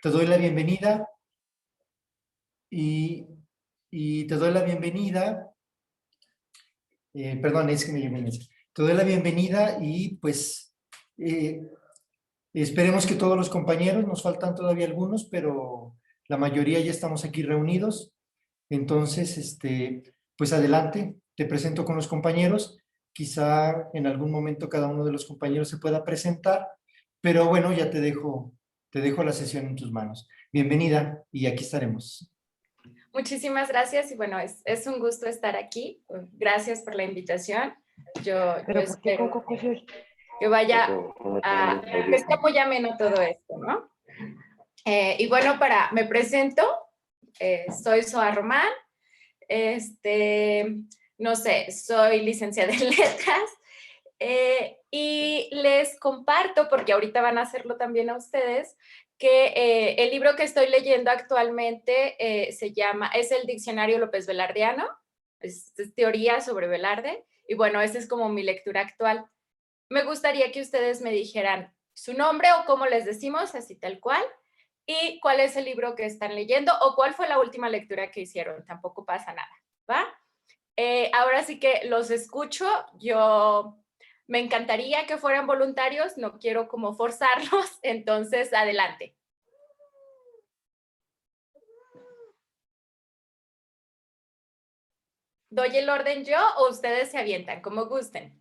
Te doy la bienvenida y, y te doy la bienvenida. Perdón, es que me llegó un mensaje. Te doy la bienvenida y pues esperemos que todos los compañeros, nos faltan todavía algunos, pero la mayoría ya estamos aquí reunidos. Entonces, pues adelante, te presento con los compañeros. Quizá en algún momento cada uno de los compañeros se pueda presentar, pero bueno, ya te dejo la sesión en tus manos. Bienvenida y aquí estaremos. Muchísimas gracias y bueno, es un gusto estar aquí. Gracias por la invitación. Yo espero que vaya que esté muy ameno todo esto, ¿no? Y bueno, me presento, soy Soa Román, no sé, soy licenciada en letras y les comparto, porque ahorita van a hacerlo también a ustedes, que el libro que estoy leyendo actualmente es el Diccionario López Velardeano, es teoría sobre Velarde, y bueno, esa es como mi lectura actual. Me gustaría que ustedes me dijeran su nombre o cómo les decimos, así tal cual, y cuál es el libro que están leyendo o cuál fue la última lectura que hicieron, tampoco pasa nada, ¿va? Ahora sí que los escucho, yo me encantaría que fueran voluntarios, no quiero como forzarlos, entonces adelante. ¿Doy el orden yo o ustedes se avientan, como gusten?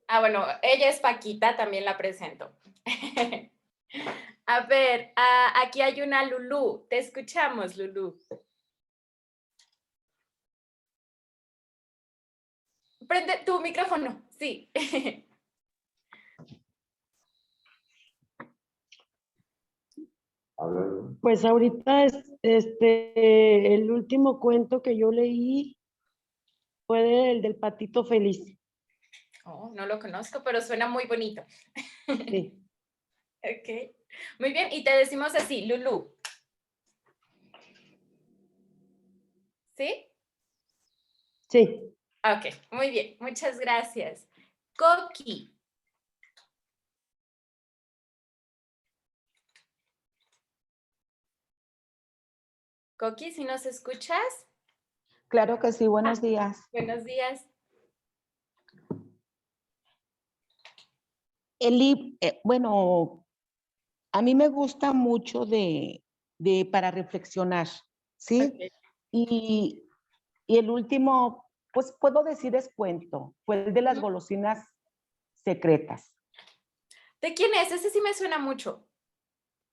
Ah, bueno, ella es Paquita, también la presento. A ver, aquí hay una Lulú. Te escuchamos, Lulú. Prende tu micrófono, sí. Pues ahorita el último cuento que yo leí fue el del Patito Feliz. Oh, no lo conozco, pero suena muy bonito. Sí. Ok, muy bien. Y te decimos así, Lulú. ¿Sí? Sí. Ok, muy bien. Muchas gracias. Coqui. Coqui, ¿si nos escuchas? Claro que sí, buenos días. Buenos días. Bueno, a mí me gusta mucho para reflexionar, ¿sí? Okay. Y el último, pues puedo decir es cuento, fue el de las golosinas secretas. ¿De quién es? Ese sí me suena mucho.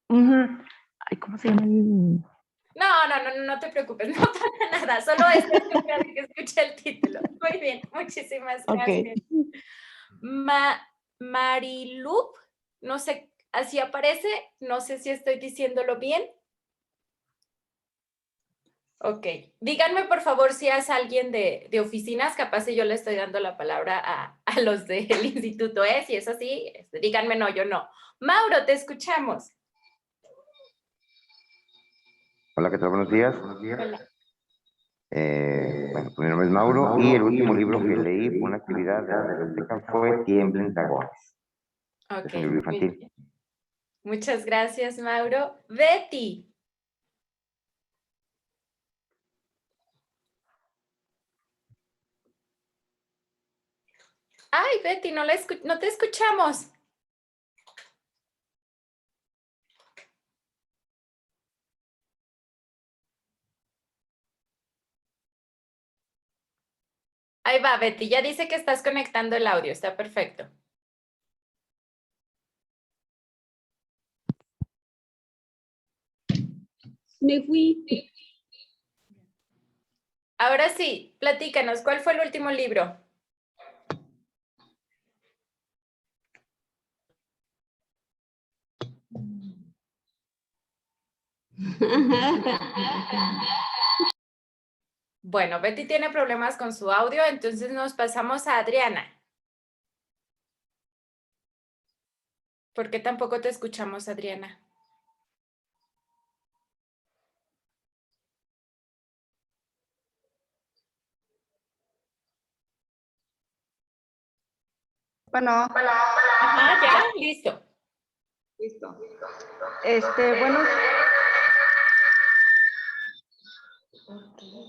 Ay, ¿cómo se llama? No te preocupes, no pasa nada, solo es que escuché el título. Muy bien, muchísimas gracias. Ok. Marilup, no sé, así aparece, no sé si estoy diciéndolo bien. Ok, díganme por favor si es alguien de oficinas, capaz si yo le estoy dando la palabra a los del instituto, ¿eh? Si es así, díganme no, yo no. Mauro, te escuchamos. Hola, ¿qué tal? Buenos días. Hola. Bueno, mi nombre es Mauro y el último libro que leí fue una actividad de la biblioteca fue Tiemblen Dragones. Ok, Es un libro muy infantil. bien. Muchas gracias, Mauro. Betty. Ay, Betty, no te escuchamos. Ahí va, Betty, ya dice que estás conectando el audio, está perfecto. Me fui. Ahora sí, platícanos, ¿cuál fue el último libro? Bueno, Betty tiene problemas con su audio, entonces nos pasamos a Adriana. ¿Por qué tampoco te escuchamos, Adriana? Bueno. Ah, ya, listo. Listo.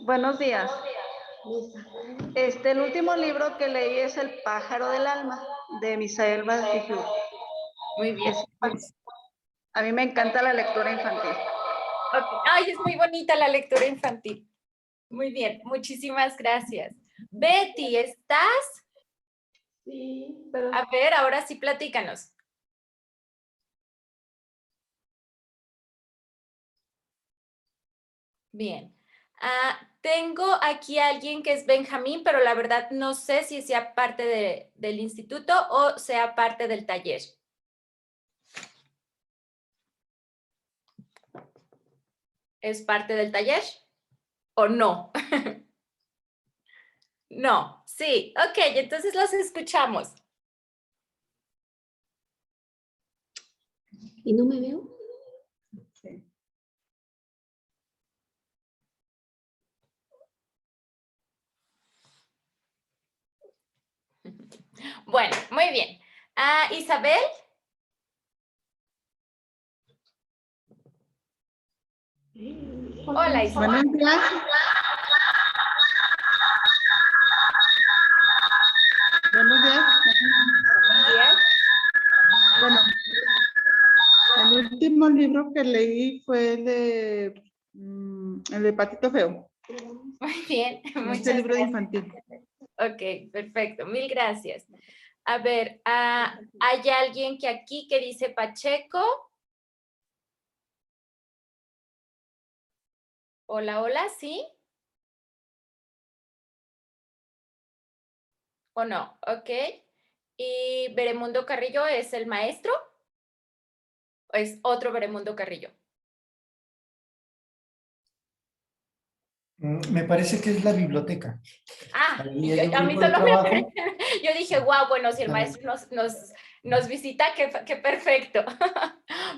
Buenos días. El último libro que leí es El pájaro del alma, de Misael Batijú. Muy bien. A mí me encanta la lectura infantil. Ok. Ay, es muy bonita la lectura infantil. Muy bien, muchísimas gracias. Betty, ¿estás? Sí, pero A ver, ahora sí platícanos. Bien. Tengo aquí a alguien que es Benjamín, pero la verdad no sé si sea parte del instituto o sea parte del taller. ¿Es parte del taller o no? No, sí. Ok, entonces los escuchamos. ¿y no me veo? Sí. Bueno, muy bien. Isabel. Hola, Isabel. Buenos días. Buenos días. Buenos días. Bueno, el último libro que leí fue el de Patito Feo. Muy bien, Este muchas libro de gracias. infantil. Ok, perfecto, mil gracias. A ver, ¿hay alguien que aquí que dice Pacheco? Hola, hola, ¿sí? ¿O no? Ok. ¿Y Beremundo Carrillo es el maestro? ¿O es otro Beremundo Carrillo? Me parece que es la biblioteca. Ahí hay un A mí grupo de solo trabajo. yo dije, wow, bueno, si el Exactamente. maestro nos visita, qué perfecto.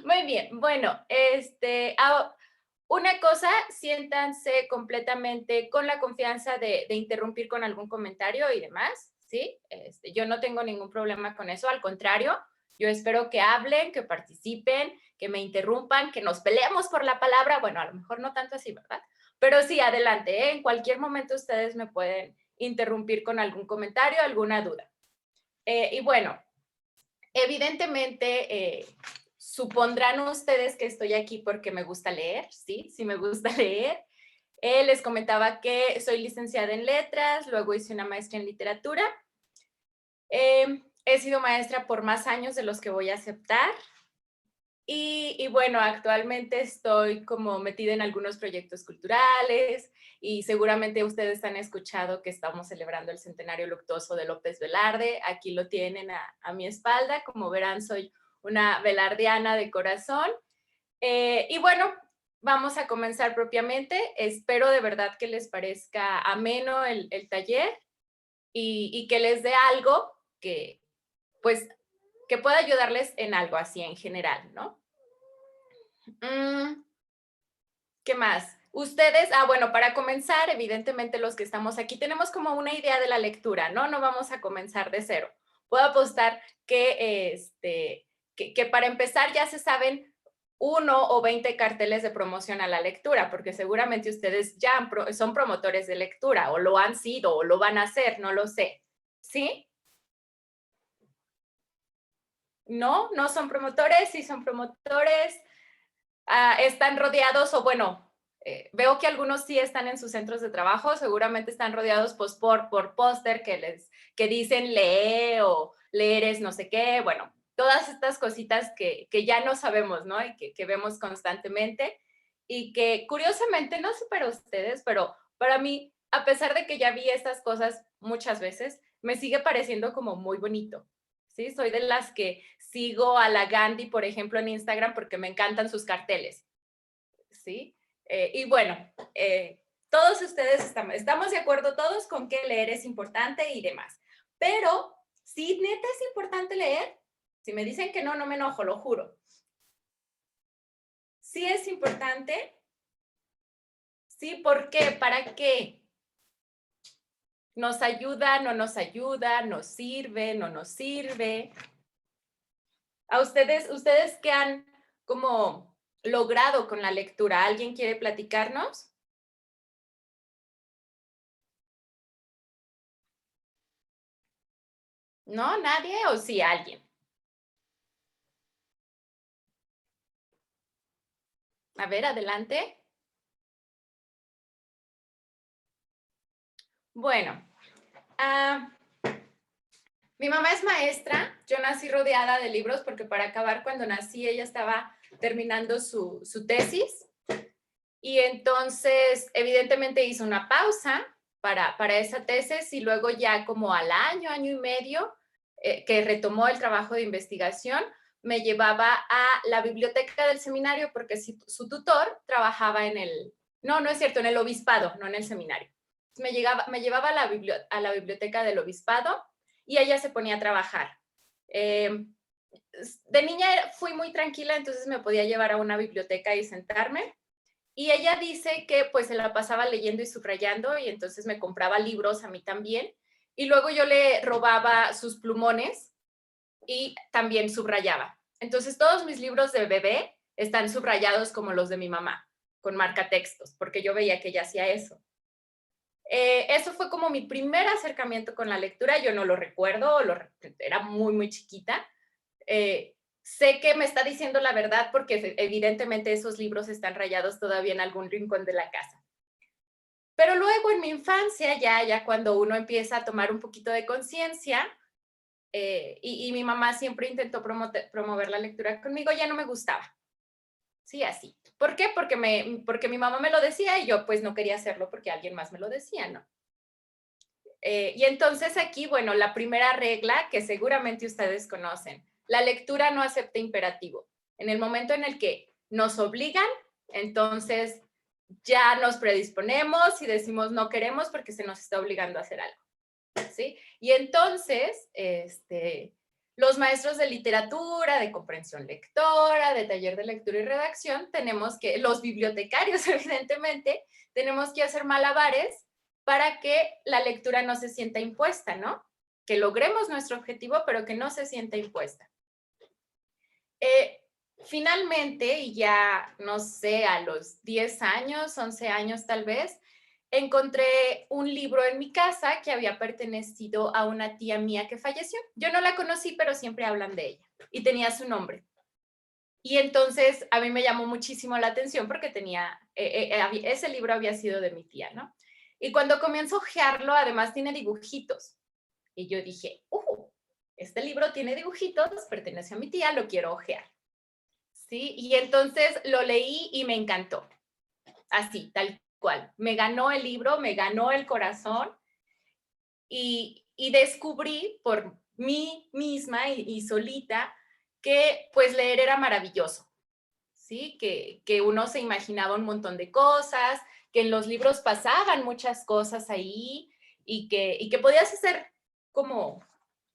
Muy bien, bueno, una cosa, siéntanse completamente con la confianza de interrumpir con algún comentario y demás, ¿sí? Yo no tengo ningún problema con eso, al contrario, yo espero que hablen, que participen, que me interrumpan, que nos peleemos por la palabra, bueno, a lo mejor no tanto así, ¿verdad? Pero sí, adelante, ¿eh? En cualquier momento ustedes me pueden interrumpir con algún comentario, alguna duda. Y bueno, evidentemente, supondrán ustedes que estoy aquí porque me gusta leer, ¿sí? Sí me gusta leer. Les comentaba que soy licenciada en letras, luego hice una maestría en literatura. He sido maestra por más años de los que voy a aceptar. Y bueno, actualmente estoy como metida en algunos proyectos culturales y seguramente ustedes han escuchado que estamos celebrando el centenario luctuoso de López Velarde. Aquí lo tienen a mi espalda. Como verán, soy una velardiana de corazón. Y bueno, vamos a comenzar propiamente. Espero de verdad que les parezca ameno el taller y que les dé algo que, pues, que pueda ayudarles en algo así en general, ¿no? ¿Qué más? Ustedes, bueno, para comenzar, evidentemente los que estamos aquí tenemos como una idea de la lectura, ¿no? No vamos a comenzar de cero. Puedo apostar que para empezar ya se saben 1 o 20 carteles de promoción a la lectura, porque seguramente ustedes ya son promotores de lectura, o lo han sido, o lo van a hacer, no lo sé. ¿Sí? ¿No? ¿No son promotores? Sí son promotores. Están rodeados, o bueno, veo que algunos sí están en sus centros de trabajo, seguramente están rodeados pues, por póster que dicen lee o leer es no sé qué, bueno, todas estas cositas que ya no sabemos, ¿no? Y que vemos constantemente y que curiosamente, no sé para ustedes, pero para mí, a pesar de que ya vi estas cosas muchas veces, me sigue pareciendo como muy bonito. ¿Sí? Soy de las que sigo a la Gandhi, por ejemplo, en Instagram porque me encantan sus carteles, ¿sí? Y bueno, todos ustedes estamos de acuerdo todos con que leer es importante y demás. Pero, si neta es importante leer, si me dicen que no, no me enojo, lo juro. Sí es importante. ¿Sí? ¿Por qué? ¿Para qué? ¿Nos ayuda? ¿No nos ayuda? ¿Nos sirve? ¿No nos sirve? ¿A ustedes qué han como logrado con la lectura? ¿Alguien quiere platicarnos? ¿No? ¿Nadie? ¿O sí alguien? A ver, adelante. Bueno, mi mamá es maestra. Yo nací rodeada de libros porque para acabar, cuando nací, ella estaba terminando su tesis. Y entonces, evidentemente, hizo una pausa para esa tesis y luego ya como al año, año y medio, que retomó el trabajo de investigación, me llevaba a la biblioteca del seminario porque su tutor trabajaba en no es cierto, en el obispado, no en el seminario. Me llevaba a la biblioteca del obispado y ella se ponía a trabajar. De niña fui muy tranquila, entonces me podía llevar a una biblioteca y sentarme. Y ella dice que pues se la pasaba leyendo y subrayando y entonces me compraba libros a mí también. Y luego yo le robaba sus plumones y también subrayaba. Entonces todos mis libros de bebé están subrayados como los de mi mamá, con marcatextos, porque yo veía que ella hacía eso. Eso fue como mi primer acercamiento con la lectura. Yo no lo recuerdo, era muy, muy chiquita. Sé que me está diciendo la verdad porque evidentemente esos libros están rayados todavía en algún rincón de la casa. Pero luego en mi infancia, ya cuando uno empieza a tomar un poquito de conciencia, y mi mamá siempre intentó promover la lectura conmigo, ya no me gustaba. Sí, así. ¿Por qué? Porque mi mamá me lo decía y yo pues no quería hacerlo porque alguien más me lo decía, ¿no? Y entonces aquí, bueno, la primera regla que seguramente ustedes conocen, la lectura no acepta imperativo. En el momento en el que nos obligan, entonces ya nos predisponemos y decimos no queremos porque se nos está obligando a hacer algo, ¿sí? Y entonces, los maestros de literatura, de comprensión lectora, de taller de lectura y redacción, los bibliotecarios, evidentemente, tenemos que hacer malabares para que la lectura no se sienta impuesta, ¿no? Que logremos nuestro objetivo, pero que no se sienta impuesta. Finalmente, y ya, no sé, a los 10 años, 11 años tal vez, encontré un libro en mi casa que había pertenecido a una tía mía que falleció. Yo no la conocí, pero siempre hablan de ella. Y tenía su nombre. Y entonces a mí me llamó muchísimo la atención porque ese libro había sido de mi tía, ¿no? Y cuando comienzo a hojearlo, además tiene dibujitos. Y yo dije, este libro tiene dibujitos, pertenece a mi tía, lo quiero hojear. ¿Sí? Y entonces lo leí y me encantó. Así, tal cual. Me ganó el libro, me ganó el corazón y descubrí por mí misma y solita que pues leer era maravilloso. ¿Sí? Que uno se imaginaba un montón de cosas, que en los libros pasaban muchas cosas ahí y que podías hacer como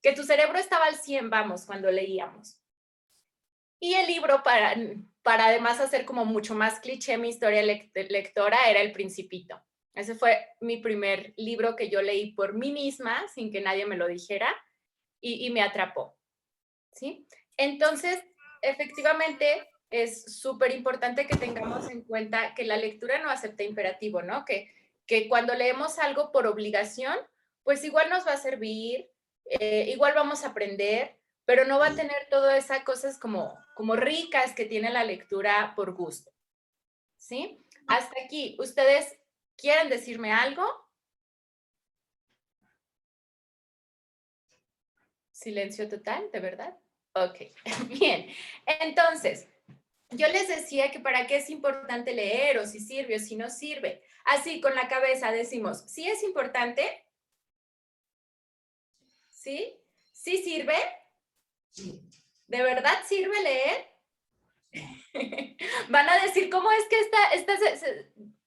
que tu cerebro estaba al 100, vamos, cuando leíamos. Y el libro, para además hacer como mucho más cliché mi historia lectora, era El Principito. Ese fue mi primer libro que yo leí por mí misma, sin que nadie me lo dijera, y me atrapó. ¿Sí? Entonces, efectivamente, es súper importante que tengamos en cuenta que la lectura no acepta imperativo, ¿no? Que cuando leemos algo por obligación, pues igual nos va a servir, igual vamos a aprender, pero no va a tener todas esas cosas como ricas que tiene la lectura por gusto. ¿Sí? Hasta aquí. ¿Ustedes quieren decirme algo? Silencio total, ¿de verdad? Ok, bien. Entonces, yo les decía que para qué es importante leer o si sirve o si no sirve. Así, con la cabeza decimos, ¿sí es importante? ¿Sí? ¿Sí sirve? ¿De verdad sirve leer? Van a decir, ¿cómo es que esta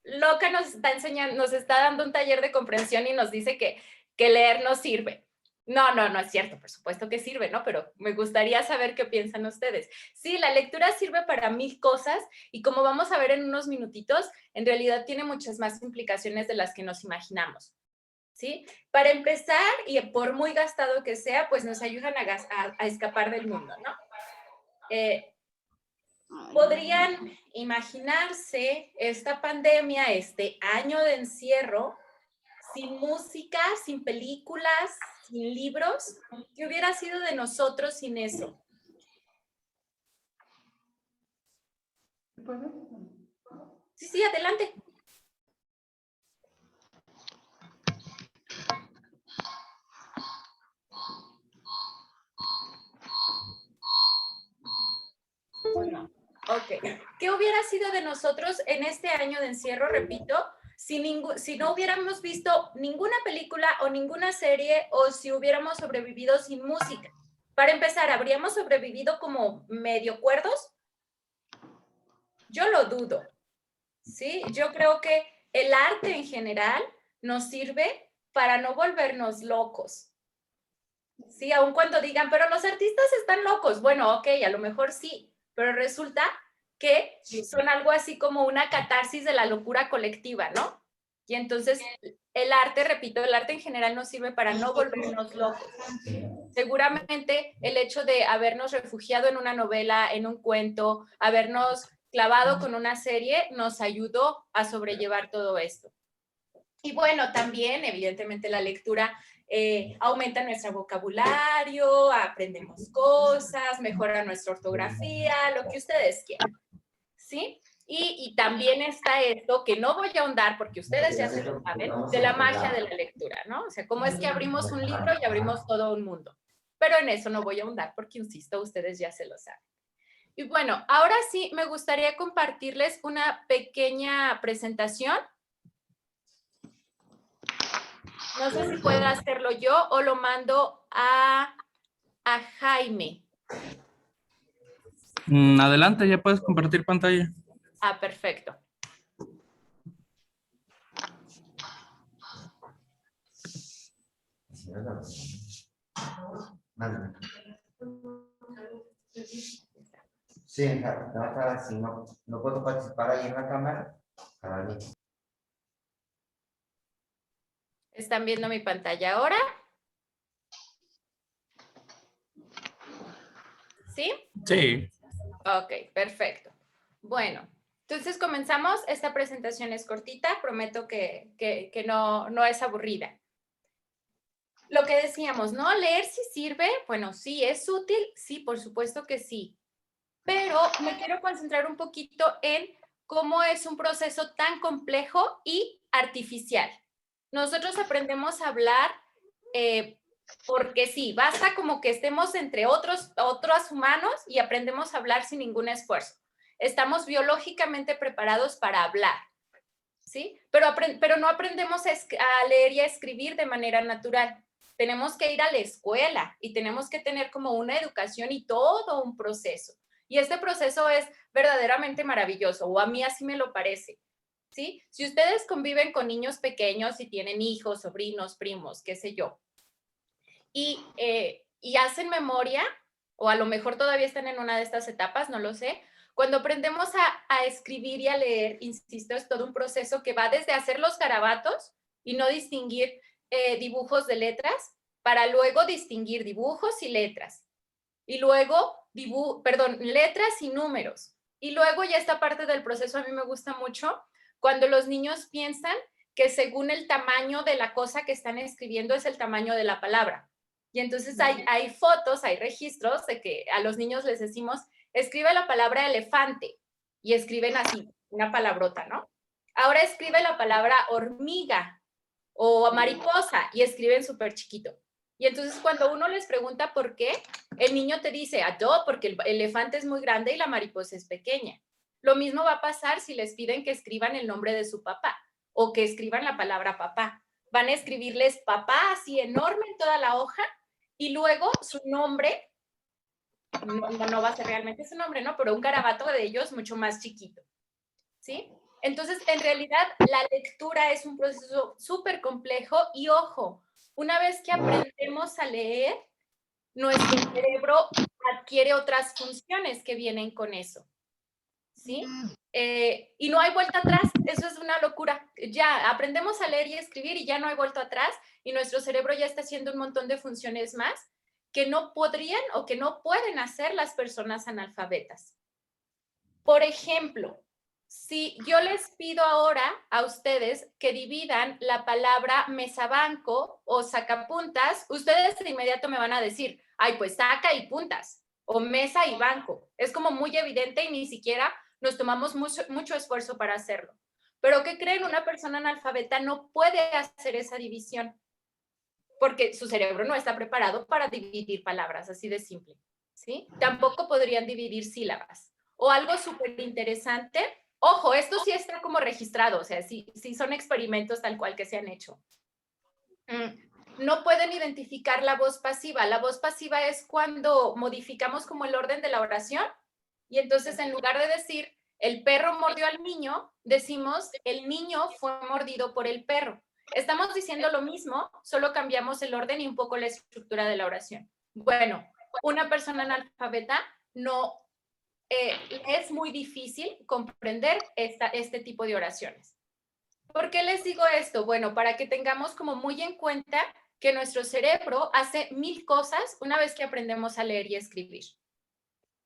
loca nos está enseñando, nos está dando un taller de comprensión y nos dice que leer no sirve? No es cierto, por supuesto que sirve, ¿no? Pero me gustaría saber qué piensan ustedes. Sí, la lectura sirve para 1000 cosas y como vamos a ver en unos minutitos, en realidad tiene muchas más implicaciones de las que nos imaginamos. ¿Sí? Para empezar, y por muy gastado que sea, pues nos ayudan a escapar del mundo, ¿no? ¿Podrían imaginarse esta pandemia, este año de encierro, sin música, sin películas, sin libros? ¿Qué hubiera sido de nosotros sin eso? Sí, adelante. Ok. ¿Qué hubiera sido de nosotros en este año de encierro, repito, si no hubiéramos visto ninguna película o ninguna serie, o si hubiéramos sobrevivido sin música? Para empezar, ¿habríamos sobrevivido como medio cuerdos? Yo lo dudo, ¿sí? Yo creo que el arte en general nos sirve para no volvernos locos. Sí, aun cuando digan, pero los artistas están locos. Bueno, ok, a lo mejor sí, pero resulta que son algo así como una catarsis de la locura colectiva, ¿no? Y entonces el arte, repito, el arte en general nos sirve para no volvernos locos. Seguramente el hecho de habernos refugiado en una novela, en un cuento, habernos clavado con una serie, nos ayudó a sobrellevar todo esto. Y bueno, también, evidentemente, la lectura aumenta nuestro vocabulario, aprendemos cosas, mejora nuestra ortografía, lo que ustedes quieran, ¿sí? Y también está esto, que no voy a ahondar porque ustedes ya se lo saben, de la magia de la lectura, ¿no? O sea, cómo es que abrimos un libro y abrimos todo un mundo. Pero en eso no voy a ahondar porque, insisto, ustedes ya se lo saben. Y bueno, ahora sí me gustaría compartirles una pequeña presentación. No sé si puedo hacerlo yo o lo mando a Jaime. Adelante, ya puedes compartir pantalla. Ah, perfecto. Sí, si no puedo participar ahí en la cámara. ¿Están viendo mi pantalla ahora? ¿Sí? Sí. Ok, perfecto. Bueno, entonces comenzamos. Esta presentación es cortita, prometo que no es aburrida. Lo que decíamos, ¿no? Leer sí sirve, bueno, sí, es útil, sí, por supuesto que sí. Pero me quiero concentrar un poquito en cómo es un proceso tan complejo y artificial. Nosotros aprendemos a hablar porque sí, basta como que estemos entre otros humanos y aprendemos a hablar sin ningún esfuerzo. Estamos biológicamente preparados para hablar, ¿sí? Pero no aprendemos a leer y a escribir de manera natural. Tenemos que ir a la escuela y tenemos que tener como una educación y todo un proceso. Y este proceso es verdaderamente maravilloso, o a mí así me lo parece, ¿sí? Si ustedes conviven con niños pequeños y tienen hijos, sobrinos, primos, qué sé yo, y hacen memoria, o a lo mejor todavía están en una de estas etapas, no lo sé. Cuando aprendemos a escribir y a leer, insisto, es todo un proceso que va desde hacer los garabatos y no distinguir dibujos de letras, para luego distinguir dibujos y letras. Y luego, letras y números. Y luego ya esta parte del proceso a mí me gusta mucho, cuando los niños piensan que según el tamaño de la cosa que están escribiendo es el tamaño de la palabra. Y entonces hay fotos, hay registros de que a los niños les decimos, escribe la palabra elefante, y escriben así, una palabrota, ¿no? Ahora escribe la palabra hormiga o mariposa, y escriben súper chiquito. Y entonces cuando uno les pregunta por qué, el niño te dice, porque el elefante es muy grande y la mariposa es pequeña. Lo mismo va a pasar si les piden que escriban el nombre de su papá o que escriban la palabra papá. Van a escribirles papá así enorme en toda la hoja, y luego su nombre, no va a ser realmente su nombre, ¿no? Pero un garabato de ellos mucho más chiquito, ¿sí? Entonces, en realidad, la lectura es un proceso súper complejo y, ojo, una vez que aprendemos a leer, nuestro cerebro adquiere otras funciones que vienen con eso, ¿sí? Y no hay vuelta atrás, eso es una locura. Ya aprendemos a leer y escribir y ya no hay vuelta atrás, y nuestro cerebro ya está haciendo un montón de funciones más que no podrían o que no pueden hacer las personas analfabetas. Por ejemplo, si yo les pido ahora a ustedes que dividan la palabra mesabanco o sacapuntas, ustedes de inmediato me van a decir, ay, pues saca y puntas, o mesa y banco. Es como muy evidente y ni siquiera nos tomamos mucho esfuerzo para hacerlo. Pero ¿qué creen? Una persona analfabeta no puede hacer esa división porque su cerebro no está preparado para dividir palabras, así de simple, ¿sí? Tampoco podrían dividir sílabas. O algo súper interesante, ojo, esto sí está como registrado, o sea, sí son experimentos tal cual que se han hecho. No pueden identificar la voz pasiva. La voz pasiva es cuando modificamos como el orden de la oración y entonces en lugar de decir el perro mordió al niño, decimos el niño fue mordido por el perro. Estamos diciendo lo mismo, solo cambiamos el orden y un poco la estructura de la oración. Bueno, una persona analfabeta no es muy difícil comprender este tipo de oraciones. ¿Por qué les digo esto? Bueno, para que tengamos como muy en cuenta que nuestro cerebro hace 1000 cosas una vez que aprendemos a leer y escribir.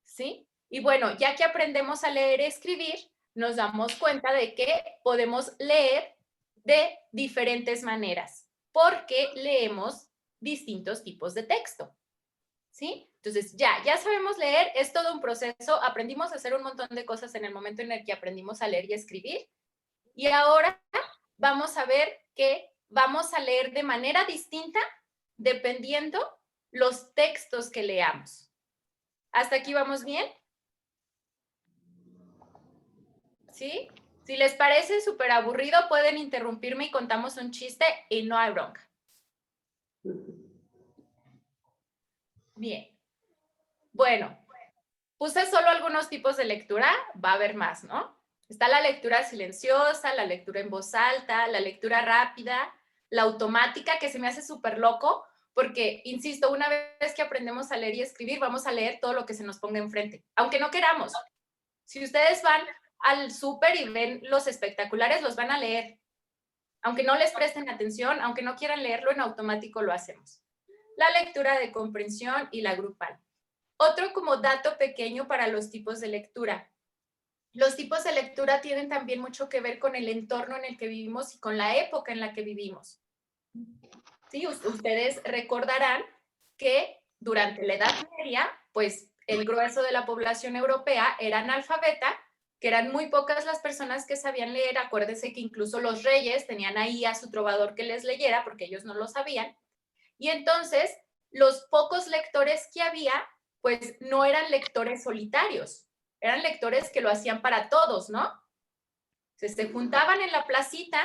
¿Sí? Y bueno, ya que aprendemos a leer y escribir, nos damos cuenta de que podemos leer de diferentes maneras, porque leemos distintos tipos de texto. ¿Sí? Entonces, ya sabemos leer, es todo un proceso, aprendimos a hacer un montón de cosas en el momento en el que aprendimos a leer y escribir, y ahora vamos a ver que vamos a leer de manera distinta dependiendo los textos que leamos. ¿Hasta aquí vamos bien? ¿Sí? Si les parece súper aburrido, pueden interrumpirme y contamos un chiste y no hay bronca. Bien. Bueno, puse solo algunos tipos de lectura, va a haber más, ¿no? Está la lectura silenciosa, la lectura en voz alta, la lectura rápida, la automática, que se me hace súper loco, porque, insisto, una vez que aprendemos a leer y escribir, vamos a leer todo lo que se nos ponga enfrente, aunque no queramos. Si ustedes van al súper y ven los espectaculares, los van a leer. Aunque no les presten atención, aunque no quieran leerlo, en automático lo hacemos. La lectura de comprensión y la grupal. Otro como dato pequeño para los tipos de lectura. Los tipos de lectura tienen también mucho que ver con el entorno en el que vivimos y con la época en la que vivimos. ¿Sí? Ustedes recordarán que durante la Edad Media, pues el grueso de la población europea era analfabeta, que eran muy pocas las personas que sabían leer. Acuérdense que incluso los reyes tenían ahí a su trovador que les leyera porque ellos no lo sabían. Y entonces, los pocos lectores que había, pues no eran lectores solitarios, eran lectores que lo hacían para todos, ¿no? Se juntaban en la placita,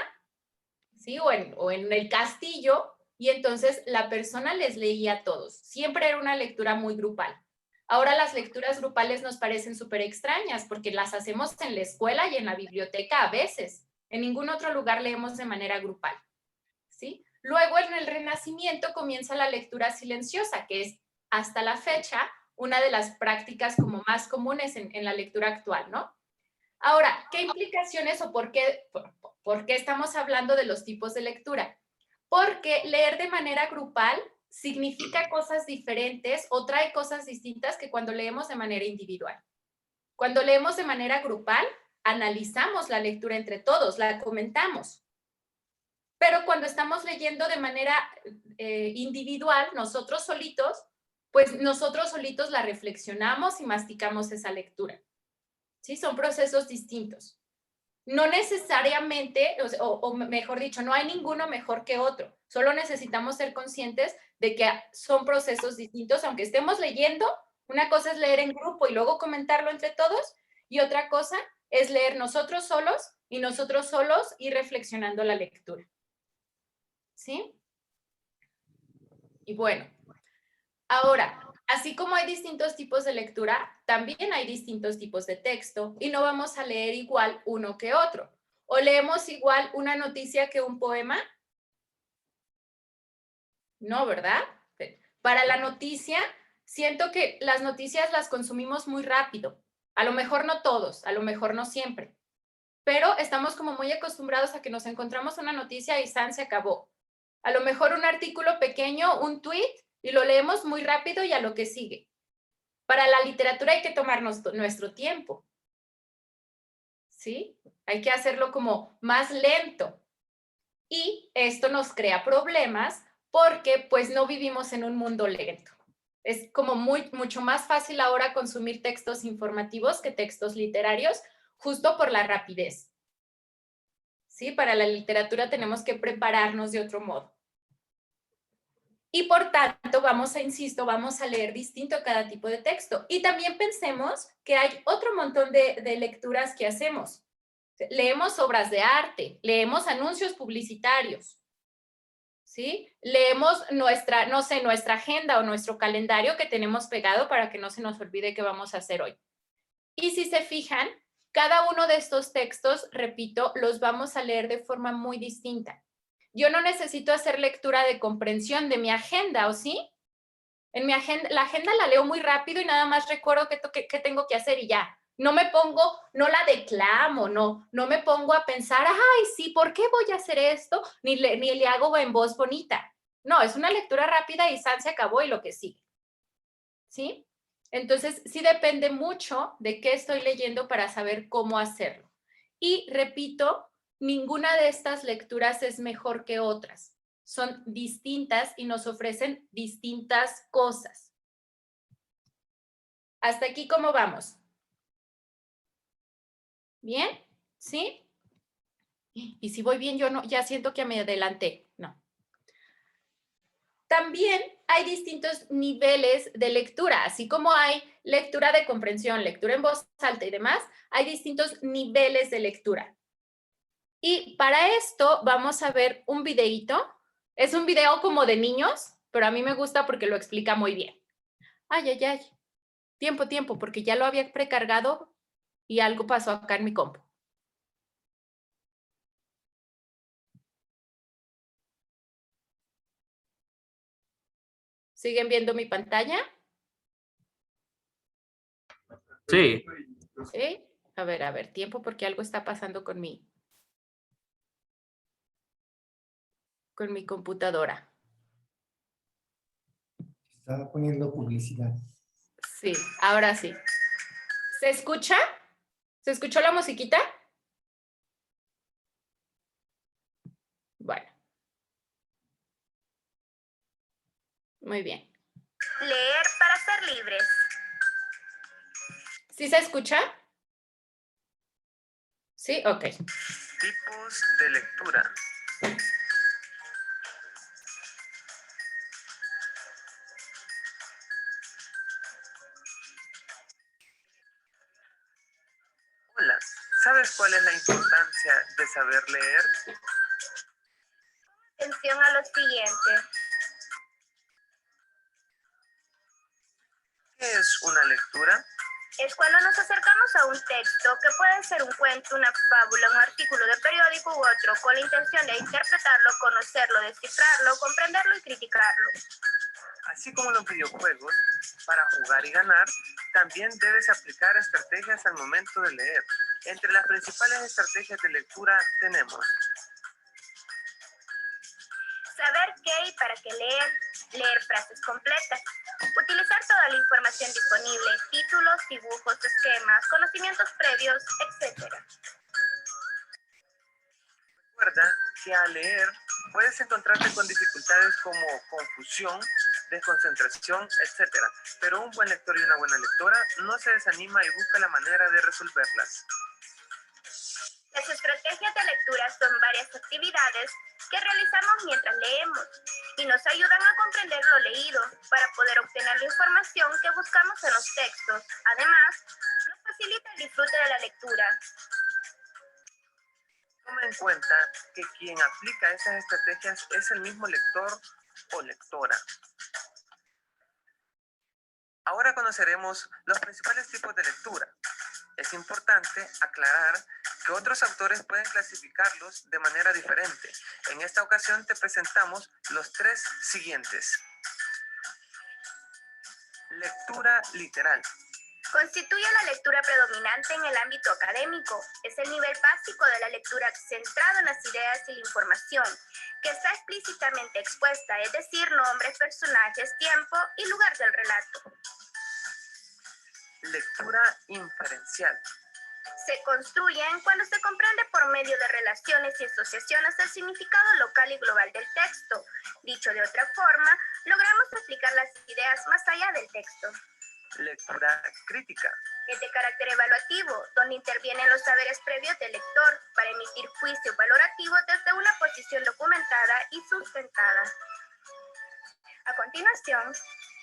¿sí? O en el castillo, y entonces la persona les leía a todos. Siempre era una lectura muy grupal. Ahora las lecturas grupales nos parecen súper extrañas porque las hacemos en la escuela y en la biblioteca a veces. En ningún otro lugar leemos de manera grupal, ¿sí? Luego en el Renacimiento comienza la lectura silenciosa, que es hasta la fecha una de las prácticas como más comunes en la lectura actual, ¿no? Ahora, ¿qué implicaciones o por qué estamos hablando de los tipos de lectura? Porque leer de manera grupal significa cosas diferentes o trae cosas distintas que cuando leemos de manera individual. Cuando leemos de manera grupal, analizamos la lectura entre todos, la comentamos. Pero cuando estamos leyendo de manera individual, nosotros solitos, pues nosotros solitos la reflexionamos y masticamos esa lectura. ¿Sí? Son procesos distintos. No necesariamente, o mejor dicho, no hay ninguno mejor que otro. Solo necesitamos ser conscientes de que son procesos distintos, aunque estemos leyendo. Una cosa es leer en grupo y luego comentarlo entre todos, y otra cosa es leer nosotros solos y reflexionando la lectura. ¿Sí? Y bueno, ahora, así como hay distintos tipos de lectura, también hay distintos tipos de texto y no vamos a leer igual uno que otro. ¿O leemos igual una noticia que un poema? No, ¿verdad? Para la noticia, siento que las noticias las consumimos muy rápido. A lo mejor no todos, a lo mejor no siempre. Pero estamos como muy acostumbrados a que nos encontramos una noticia y ¡san! Se acabó. A lo mejor un artículo pequeño, un tweet, y lo leemos muy rápido y a lo que sigue. Para la literatura hay que tomarnos nuestro tiempo, ¿sí? Hay que hacerlo como más lento. Y esto nos crea problemas porque pues no vivimos en un mundo lento. Es como mucho más fácil ahora consumir textos informativos que textos literarios, justo por la rapidez. ¿Sí? Para la literatura tenemos que prepararnos de otro modo. Y por tanto, vamos a leer distinto cada tipo de texto. Y también pensemos que hay otro montón de lecturas que hacemos. Leemos obras de arte, leemos anuncios publicitarios, ¿sí? Leemos nuestra agenda o nuestro calendario que tenemos pegado para que no se nos olvide qué vamos a hacer hoy. Y si se fijan, cada uno de estos textos, repito, los vamos a leer de forma muy distinta. Yo no necesito hacer lectura de comprensión de mi agenda, ¿o sí? En mi agenda, la agenda la leo muy rápido y nada más recuerdo qué tengo que hacer y ya. No me pongo, no la declamo, no me pongo a pensar, ay, sí, ¿por qué voy a hacer esto? Ni le hago en voz bonita. No, es una lectura rápida y se acabó y lo que sigue. ¿Sí? Entonces, sí depende mucho de qué estoy leyendo para saber cómo hacerlo. Y repito, ninguna de estas lecturas es mejor que otras. Son distintas y nos ofrecen distintas cosas. ¿Hasta aquí cómo vamos? ¿Bien? ¿Sí? Y si voy bien, yo no, ya siento que me adelanté. No. También hay distintos niveles de lectura, así como hay lectura de comprensión, lectura en voz alta y demás, hay distintos niveles de lectura. Y para esto vamos a ver un videíto. Es un video como de niños, pero a mí me gusta porque lo explica muy bien. Ay, ay, ay. Tiempo, porque ya lo había precargado y algo pasó acá en mi compu. ¿Siguen viendo mi pantalla? Sí. ¿Sí? A ver, tiempo porque algo está pasando con mi computadora. Estaba poniendo publicidad. Sí, ahora sí. ¿Se escucha? ¿Se escuchó la musiquita? Bueno. Muy bien. Leer para ser libres. ¿Sí se escucha? Sí, ok. Tipos de lectura. Hola, ¿sabes cuál es la importancia de saber leer? Atención a lo siguiente. ¿Qué es una lectura? Es cuando nos acercamos a un texto, que puede ser un cuento, una fábula, un artículo de periódico u otro, con la intención de interpretarlo, conocerlo, descifrarlo, comprenderlo y criticarlo. Así como los videojuegos, para jugar y ganar, también debes aplicar estrategias al momento de leer. Entre las principales estrategias de lectura tenemos: saber qué y para qué leer frases completas, utilizar toda la información disponible, títulos, dibujos, esquemas, conocimientos previos, etc. Recuerda que al leer puedes encontrarte con dificultades como confusión, desconcentración, etc. Pero un buen lector y una buena lectora no se desanima y busca la manera de resolverlas. Las estrategias de lectura son varias actividades que realizamos mientras leemos y nos ayudan a comprender lo leído para poder obtener la información que buscamos en los textos. Además, nos facilita el disfrute de la lectura. Toma en cuenta que quien aplica esas estrategias es el mismo lector o lectora. Ahora conoceremos los principales tipos de lectura. Es importante aclarar que otros autores pueden clasificarlos de manera diferente. En esta ocasión te presentamos los tres siguientes. Lectura literal. Constituye la lectura predominante en el ámbito académico. Es el nivel básico de la lectura centrado en las ideas y la información, que está explícitamente expuesta, es decir, nombres, personajes, tiempo y lugar del relato. Lectura inferencial. Se construyen cuando se comprende por medio de relaciones y asociaciones el significado local y global del texto. Dicho de otra forma, logramos explicar las ideas más allá del texto. Lectura crítica. Es de carácter evaluativo, donde intervienen los saberes previos del lector para emitir juicio valorativo desde una posición documentada y sustentada. A continuación,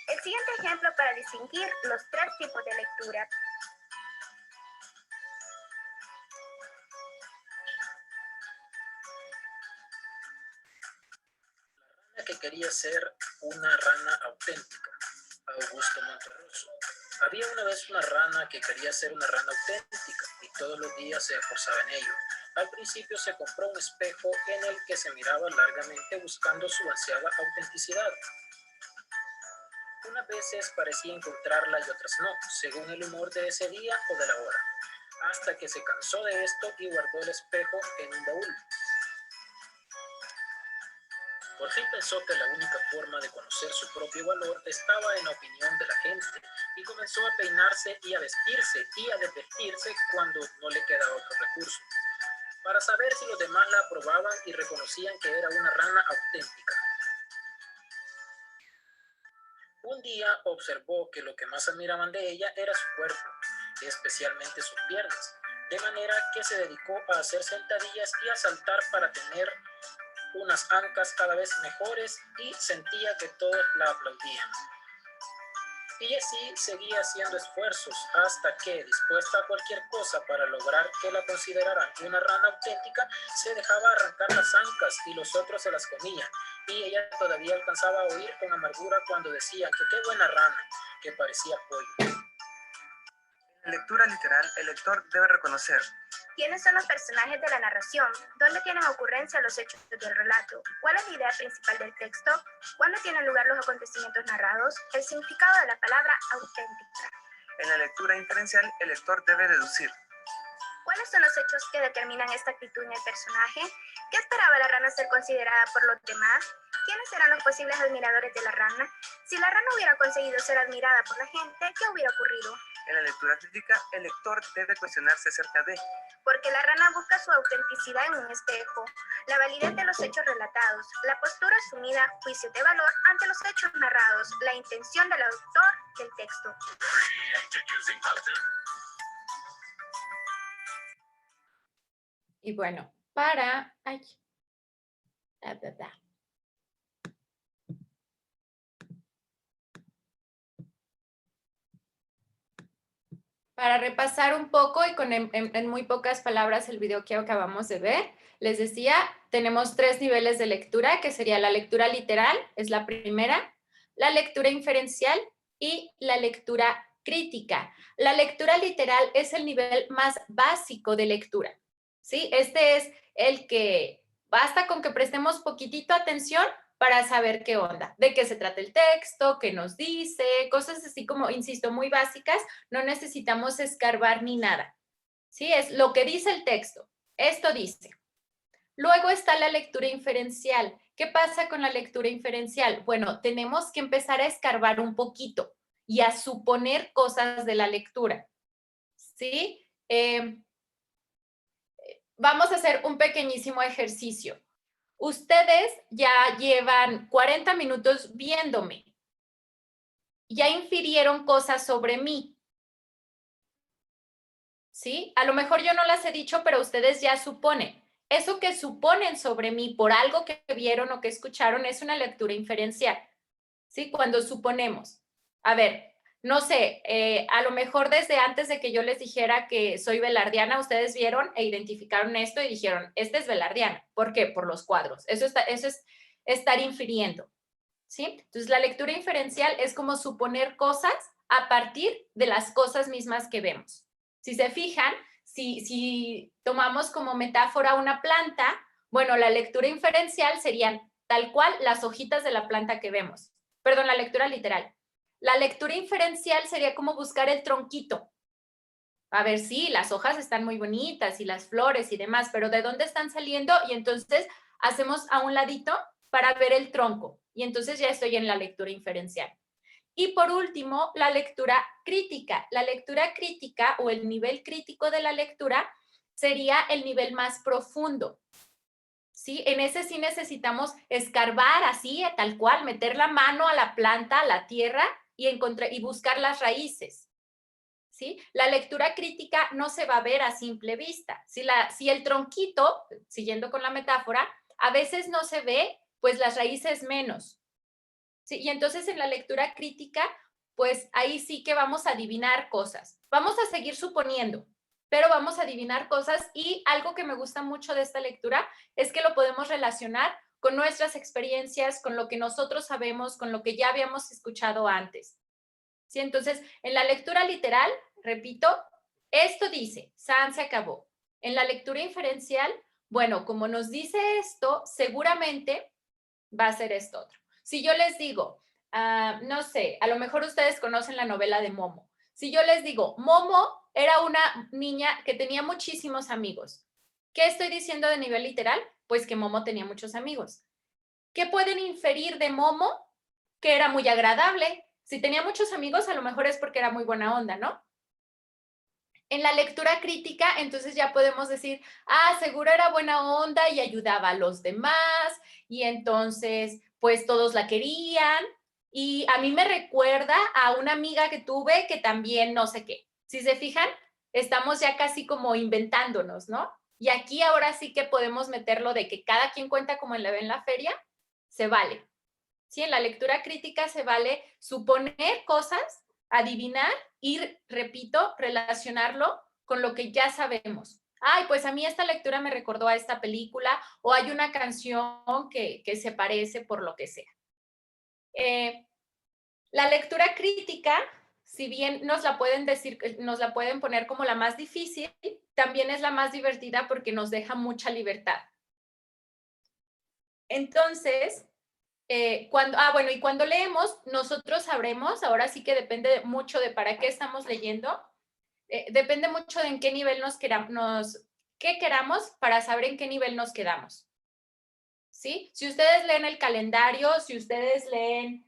el siguiente ejemplo para distinguir los tres tipos de lectura. La rana que quería ser una rana auténtica. Augusto Monterroso. Había una vez una rana que quería ser una rana auténtica y todos los días se esforzaba en ello. Al principio se compró un espejo en el que se miraba largamente buscando su ansiada autenticidad. Unas veces parecía encontrarla y otras no, según el humor de ese día o de la hora, hasta que se cansó de esto y guardó el espejo en un baúl. Por fin pensó que la única forma de conocer su propio valor estaba en la opinión de la gente y comenzó a peinarse y a vestirse y a desvestirse cuando no le quedaba otro recurso, para saber si los demás la aprobaban y reconocían que era una rana auténtica. Un día observó que lo que más admiraban de ella era su cuerpo, especialmente sus piernas, de manera que se dedicó a hacer sentadillas y a saltar para tener unas ancas cada vez mejores y sentía que todos la aplaudían. Y así seguía haciendo esfuerzos hasta que, dispuesta a cualquier cosa para lograr que la consideraran una rana auténtica, se dejaba arrancar las ancas y los otros se las comían. Y ella todavía alcanzaba a oír con amargura cuando decían que qué buena rana, que parecía pollo. En lectura literal, el lector debe reconocer ¿quiénes son los personajes de la narración? ¿Dónde tienen ocurrencia los hechos del relato? ¿Cuál es la idea principal del texto? ¿Cuándo tienen lugar los acontecimientos narrados? El significado de la palabra auténtica. En la lectura inferencial, el lector debe deducir ¿cuáles son los hechos que determinan esta actitud en el personaje? ¿Qué esperaba la rana ser considerada por los demás? ¿Quiénes eran los posibles admiradores de la rana? Si la rana hubiera conseguido ser admirada por la gente, ¿qué hubiera ocurrido? En la lectura crítica, el lector debe cuestionarse acerca de porque la rana busca su autenticidad en un espejo, la validez de los hechos relatados, la postura asumida, juicio de valor ante los hechos narrados, la intención del autor del texto. Y bueno, para repasar un poco y en muy pocas palabras el video que acabamos de ver, les decía, tenemos tres niveles de lectura, que sería la lectura literal, es la primera, la lectura inferencial y la lectura crítica. La lectura literal es el nivel más básico de lectura, ¿sí? Este es el que basta con que prestemos poquitito atención para saber qué onda, de qué se trata el texto, qué nos dice, cosas así como, insisto, muy básicas, no necesitamos escarbar ni nada, ¿sí? Es lo que dice el texto, esto dice. Luego está la lectura inferencial. ¿Qué pasa con la lectura inferencial? Bueno, tenemos que empezar a escarbar un poquito y a suponer cosas de la lectura, ¿sí? Vamos a hacer un pequeñísimo ejercicio. Ustedes ya llevan 40 minutos viéndome. Ya infirieron cosas sobre mí. ¿Sí? A lo mejor yo no las he dicho, pero ustedes ya suponen. Eso que suponen sobre mí por algo que vieron o que escucharon es una lectura inferencial. ¿Sí? Cuando suponemos. A ver, no sé, a lo mejor desde antes de que yo les dijera que soy velardiana, ustedes vieron e identificaron esto y dijeron, este es velardiana. ¿Por qué? Por los cuadros. Eso es estar infiriendo, ¿sí? Entonces, la lectura inferencial es como suponer cosas a partir de las cosas mismas que vemos. Si se fijan, si tomamos como metáfora una planta, bueno, la lectura inferencial serían tal cual las hojitas de la planta que vemos. Perdón, la lectura literal. La lectura inferencial sería como buscar el tronquito. A ver, sí, las hojas están muy bonitas y las flores y demás, pero ¿de dónde están saliendo? Y entonces hacemos a un ladito para ver el tronco. Y entonces ya estoy en la lectura inferencial. Y por último, la lectura crítica. La lectura crítica o el nivel crítico de la lectura sería el nivel más profundo. ¿Sí? En ese sí necesitamos escarbar así, tal cual, meter la mano a la planta, a la tierra y buscar las raíces. ¿Sí? La lectura crítica no se va a ver a simple vista. Si el tronquito, siguiendo con la metáfora, a veces no se ve, pues las raíces menos. ¿Sí? Y entonces en la lectura crítica, pues ahí sí que vamos a adivinar cosas. Vamos a seguir suponiendo, pero vamos a adivinar cosas, y algo que me gusta mucho de esta lectura es que lo podemos relacionar con nuestras experiencias, con lo que nosotros sabemos, con lo que ya habíamos escuchado antes. ¿Sí? Entonces, en la lectura literal, repito, esto dice, San se acabó. En la lectura inferencial, bueno, como nos dice esto, seguramente va a ser esto otro. Si yo les digo, no sé, a lo mejor ustedes conocen la novela de Momo. Si yo les digo, Momo era una niña que tenía muchísimos amigos. ¿Qué estoy diciendo de nivel literal? Pues que Momo tenía muchos amigos. ¿Qué pueden inferir de Momo? Que era muy agradable. Si tenía muchos amigos, a lo mejor es porque era muy buena onda, ¿no? En la lectura crítica, entonces ya podemos decir, seguro era buena onda y ayudaba a los demás, y entonces, pues todos la querían, y a mí me recuerda a una amiga que tuve que también no sé qué. Si se fijan, estamos ya casi como inventándonos, ¿no? Y aquí ahora sí que podemos meterlo de que cada quien cuenta como le ve en la feria, se vale. ¿Sí? En la lectura crítica se vale suponer cosas, adivinar y, repito, relacionarlo con lo que ya sabemos. Pues a mí esta lectura me recordó a esta película, o hay una canción que se parece por lo que sea. La lectura crítica, si bien nos la pueden poner como la más difícil, también es la más divertida porque nos deja mucha libertad. Entonces, cuando leemos, nosotros sabremos, ahora sí que depende mucho de para qué estamos leyendo, depende mucho de en qué nivel qué queramos para saber en qué nivel nos quedamos. ¿Sí? Si ustedes leen el calendario, si ustedes leen,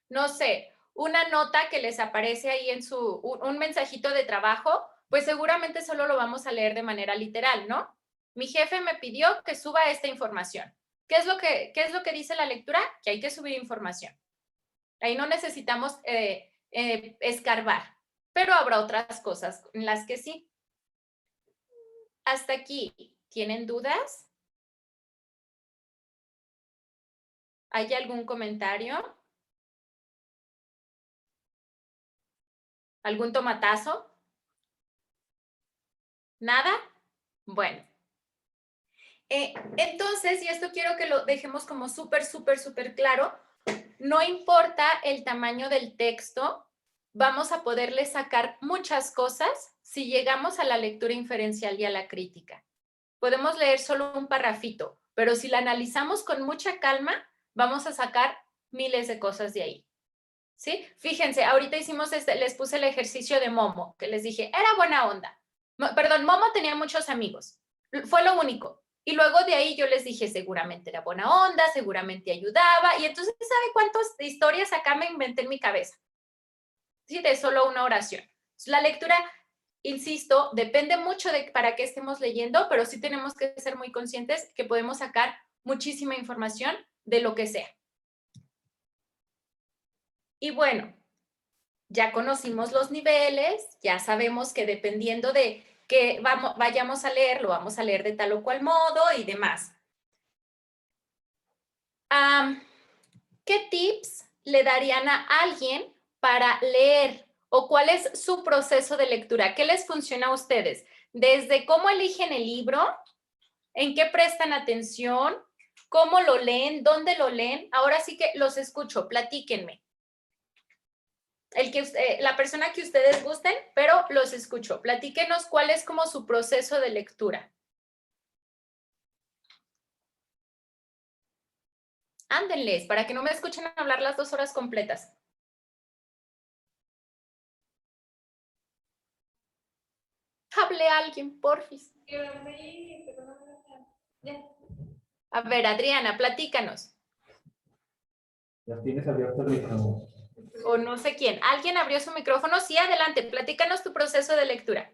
no sé, una nota que les aparece ahí en un mensajito de trabajo, pues seguramente solo lo vamos a leer de manera literal, ¿no? Mi jefe me pidió que suba esta información. ¿Qué es lo que dice la lectura? Que hay que subir información. Ahí no necesitamos escarbar, pero habrá otras cosas en las que sí. Hasta aquí, ¿tienen dudas? ¿Hay algún comentario? ¿Algún tomatazo? ¿Nada? Bueno. Entonces, y esto quiero que lo dejemos como súper claro, no importa el tamaño del texto, vamos a poderle sacar muchas cosas si llegamos a la lectura inferencial y a la crítica. Podemos leer solo un parrafito, pero si la analizamos con mucha calma, vamos a sacar miles de cosas de ahí. ¿Sí? Fíjense, ahorita les puse el ejercicio de Momo, que les dije, era buena onda. Perdón, Momo tenía muchos amigos, fue lo único. Y luego de ahí yo les dije, seguramente era buena onda, seguramente ayudaba. Y entonces, ¿sabe cuántas historias acá me inventé en mi cabeza? Sí, de solo una oración. La lectura, insisto, depende mucho de para qué estemos leyendo, pero sí tenemos que ser muy conscientes que podemos sacar muchísima información de lo que sea. Y bueno, ya conocimos los niveles, ya sabemos que dependiendo de que vayamos a leer, lo vamos a leer de tal o cual modo y demás. ¿Qué tips le darían a alguien para leer? ¿O cuál es su proceso de lectura? ¿Qué les funciona a ustedes? Desde cómo eligen el libro, en qué prestan atención, cómo lo leen, dónde lo leen. Ahora sí que los escucho, platíquenme. La persona que ustedes gusten, pero los escucho. Platíquenos cuál es como su proceso de lectura. Ándenles, para que no me escuchen hablar las 2 horas completas. Hable alguien, porfis. A ver, Adriana, platícanos. Ya tienes abierto el micrófono. O no sé quién. ¿Alguien abrió su micrófono? Sí, adelante, platícanos tu proceso de lectura.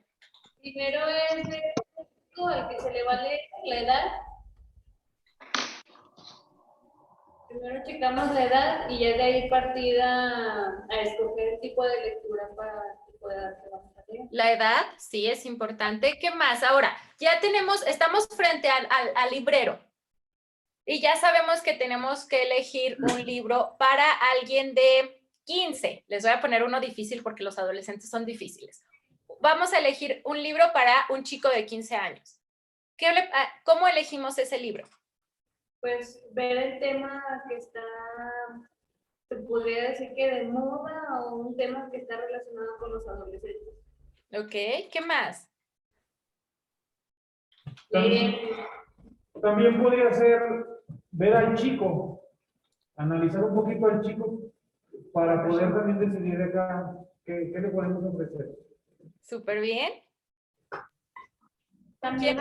Primero es el que se le va a leer la edad. Primero checamos la edad y ya de ahí partida a escoger el tipo de lectura para el tipo de edad que vamos a leer. La edad, sí, es importante. ¿Qué más? Ahora, ya estamos frente al librero. Y ya sabemos que tenemos que elegir un libro para alguien de 15. Les voy a poner uno difícil porque los adolescentes son difíciles. Vamos a elegir un libro para un chico de 15 años. ¿Cómo elegimos ese libro? Pues ver el tema que está, se podría decir que de moda o un tema que está relacionado con los adolescentes. Ok, ¿qué más? También podría ser ver al chico, analizar un poquito al chico para poder también decidir acá qué le podemos ofrecer. Súper bien. También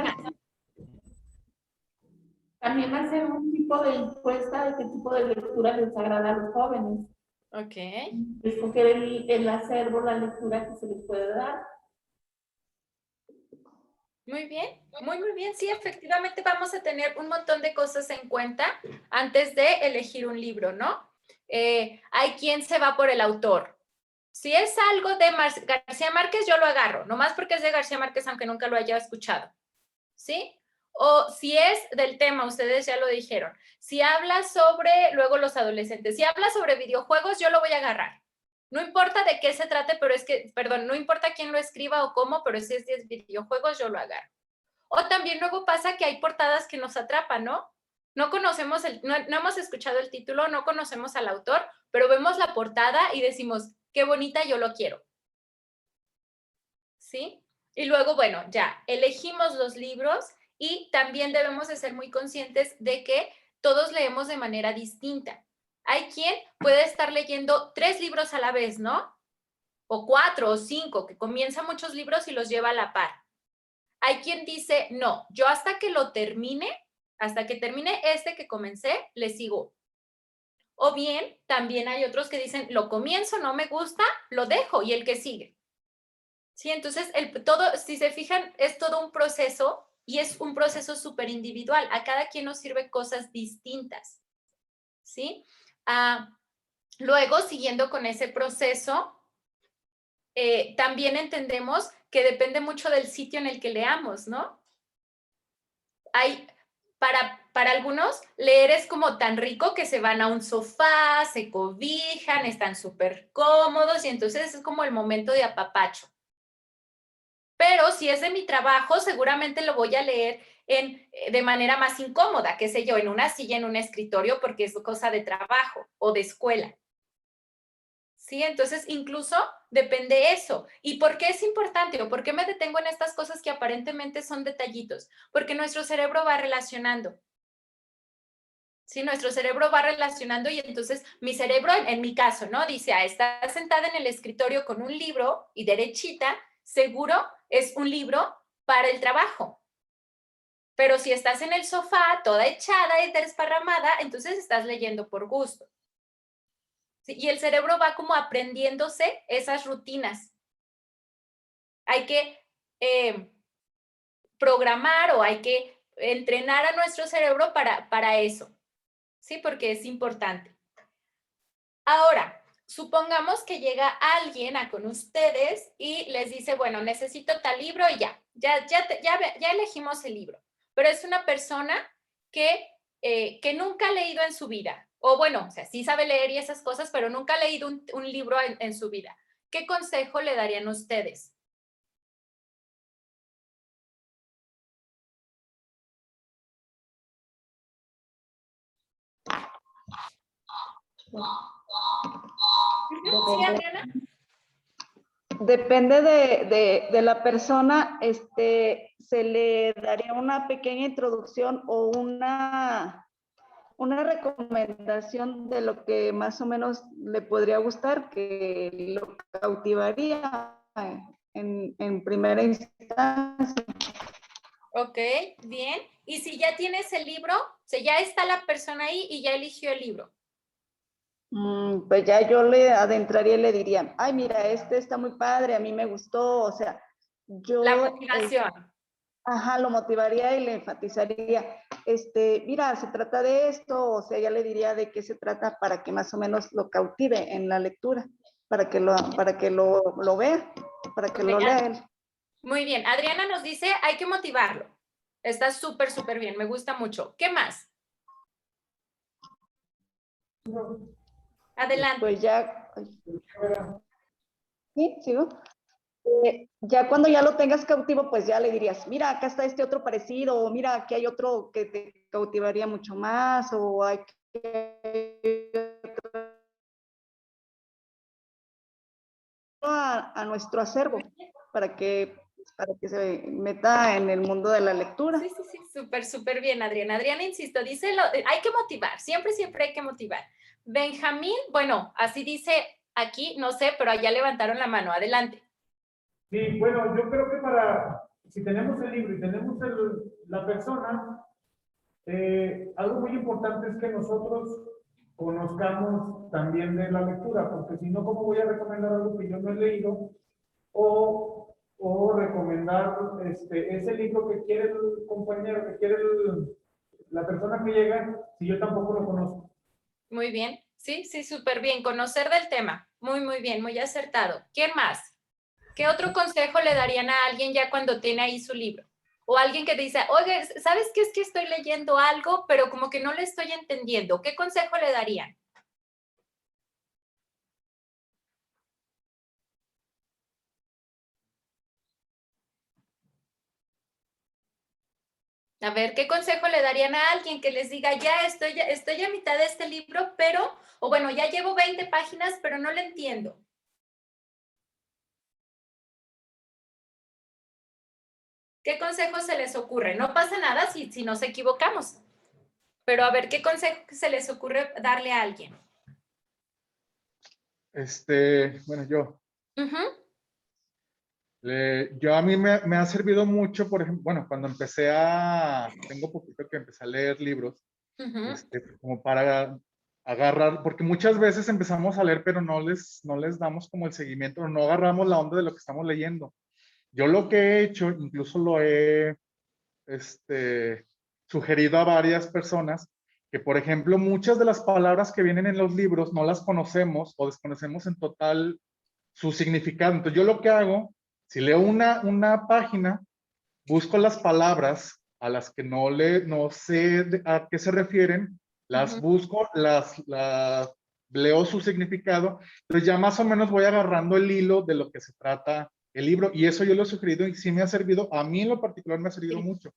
hacer un tipo de encuesta de qué tipo de lectura les agrada a los jóvenes. Ok. Escoger el acervo, la lectura que se les puede dar. Muy bien, muy bien. Sí, efectivamente vamos a tener un montón de cosas en cuenta antes de elegir un libro, ¿no? Hay quien se va por el autor. Si es algo de García Márquez, yo lo agarro, nomás porque es de García Márquez, aunque nunca lo haya escuchado, ¿sí? O si es del tema, ustedes ya lo dijeron. Si habla sobre, luego los adolescentes, si habla sobre videojuegos, yo lo voy a agarrar. No importa de qué se trate, pero es que, perdón, no importa quién lo escriba o cómo, pero si es de videojuegos, yo lo agarro. O también luego pasa que hay portadas que nos atrapan, ¿no? No conocemos, no hemos escuchado el título, no conocemos al autor, pero vemos la portada y decimos, qué bonita, yo lo quiero. ¿Sí? Y luego, bueno, ya elegimos los libros y también debemos de ser muy conscientes de que todos leemos de manera distinta. Hay quien puede estar leyendo 3 libros a la vez, ¿no? O 4 o 5, que comienza muchos libros y los lleva a la par. Hay quien dice, no, yo hasta que lo termine, hasta que termine este que comencé, le sigo. O bien, también hay otros que dicen, lo comienzo, no me gusta, lo dejo y el que sigue. Sí, entonces, si se fijan, es todo un proceso y es un proceso súper individual. A cada quien nos sirve cosas distintas. ¿Sí? Luego, siguiendo con ese proceso, también entendemos que depende mucho del sitio en el que leamos, ¿no? Para algunos, leer es como tan rico que se van a un sofá, se cobijan, están súper cómodos y entonces es como el momento de apapacho. Pero si es de mi trabajo, seguramente lo voy a leer de manera más incómoda, qué sé yo, en una silla, en un escritorio, porque es cosa de trabajo o de escuela. ¿Sí? Entonces, incluso depende eso. ¿Y por qué es importante o por qué me detengo en estas cosas que aparentemente son detallitos? Porque nuestro cerebro va relacionando. Sí, nuestro cerebro va relacionando y entonces mi cerebro, en mi caso, ¿no? Dice, está sentada en el escritorio con un libro y derechita, seguro es un libro para el trabajo. Pero si estás en el sofá, toda echada y desparramada, entonces estás leyendo por gusto. ¿Sí? Y el cerebro va como aprendiéndose esas rutinas. Hay que programar o hay que entrenar a nuestro cerebro para eso. ¿Sí? Porque es importante. Ahora, supongamos que llega alguien con ustedes y les dice, bueno, necesito tal libro y ya elegimos el libro. Pero es una persona que nunca ha leído en su vida. O bueno, o sea, sí sabe leer y esas cosas, pero nunca ha leído un libro en su vida. ¿Qué consejo le darían ustedes? ¿Sí, Adriana? Depende de la persona, se le daría una pequeña introducción o una recomendación de lo que más o menos le podría gustar, que lo cautivaría en primera instancia. Ok, bien. Y si ya tienes el libro, o sea, ya está la persona ahí y ya eligió el libro. Pues ya yo le adentraría y le diría, ay, mira, este está muy padre, a mí me gustó, o sea, yo... La motivación. Ajá, lo motivaría y le enfatizaría, mira, se trata de esto, o sea, ya le diría de qué se trata para que más o menos lo cautive en la lectura, para que lo vea, para que lo lea él. Muy bien, Adriana nos dice, hay que motivarlo. Está súper, súper bien, me gusta mucho. ¿Qué más? Adelante. Pues ya, ¿sí? ¿Sigo? Ya cuando ya lo tengas cautivo, pues ya le dirías, mira, acá está este otro parecido, o mira, aquí hay otro que te cautivaría mucho más, o hay a nuestro acervo para que se meta en el mundo de la lectura. Sí, sí, sí, súper, súper bien, Adriana. Adriana, insisto, dice, hay que motivar, siempre, siempre hay que motivar. Benjamín, bueno, así dice aquí, no sé, pero allá levantaron la mano, adelante. Sí, bueno, yo creo que si tenemos el libro y tenemos la persona, algo muy importante es que nosotros conozcamos también de la lectura, porque si no, ¿cómo voy a recomendar algo que yo no he leído? O recomendar ese libro que quiere el compañero, que quiere la persona que llega, si yo tampoco lo conozco. Muy bien, sí, sí, súper bien, conocer del tema, muy bien, muy acertado. ¿Quién más? ¿Qué otro consejo le darían a alguien ya cuando tiene ahí su libro? O alguien que dice, oye, ¿sabes qué? Es que estoy leyendo algo, pero como que no le estoy entendiendo. ¿Qué consejo le darían? A ver, ¿qué consejo le darían a alguien que les diga, ya estoy a mitad de este libro, pero, o bueno, ya llevo 20 páginas, pero no le entiendo? ¿Qué consejo se les ocurre? No pasa nada si nos equivocamos. Pero a ver, ¿qué consejo se les ocurre darle a alguien? Bueno, yo. Uh-huh. Yo a mí me ha servido mucho, por ejemplo, bueno, cuando tengo poquito que empecé a leer libros, como para agarrar, porque muchas veces empezamos a leer, pero no les damos como el seguimiento, no agarramos la onda de lo que estamos leyendo. Yo lo que he hecho, incluso lo he sugerido a varias personas, que por ejemplo, muchas de las palabras que vienen en los libros no las conocemos o desconocemos en total su significado. Entonces yo lo que hago, si leo una página, busco las palabras a las que no sé a qué se refieren, las busco, las leo su significado, entonces ya más o menos voy agarrando el hilo de lo que se trata el libro, y eso yo lo he sugerido y sí me ha servido, a mí en lo particular me ha servido mucho.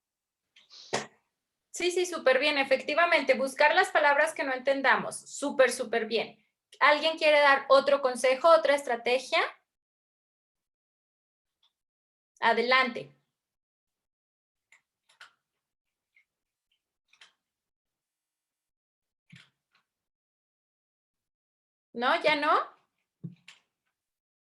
Sí, sí, súper bien, efectivamente, buscar las palabras que no entendamos, súper, súper bien. ¿Alguien quiere dar otro consejo, otra estrategia? Adelante. ¿No? ¿Ya no?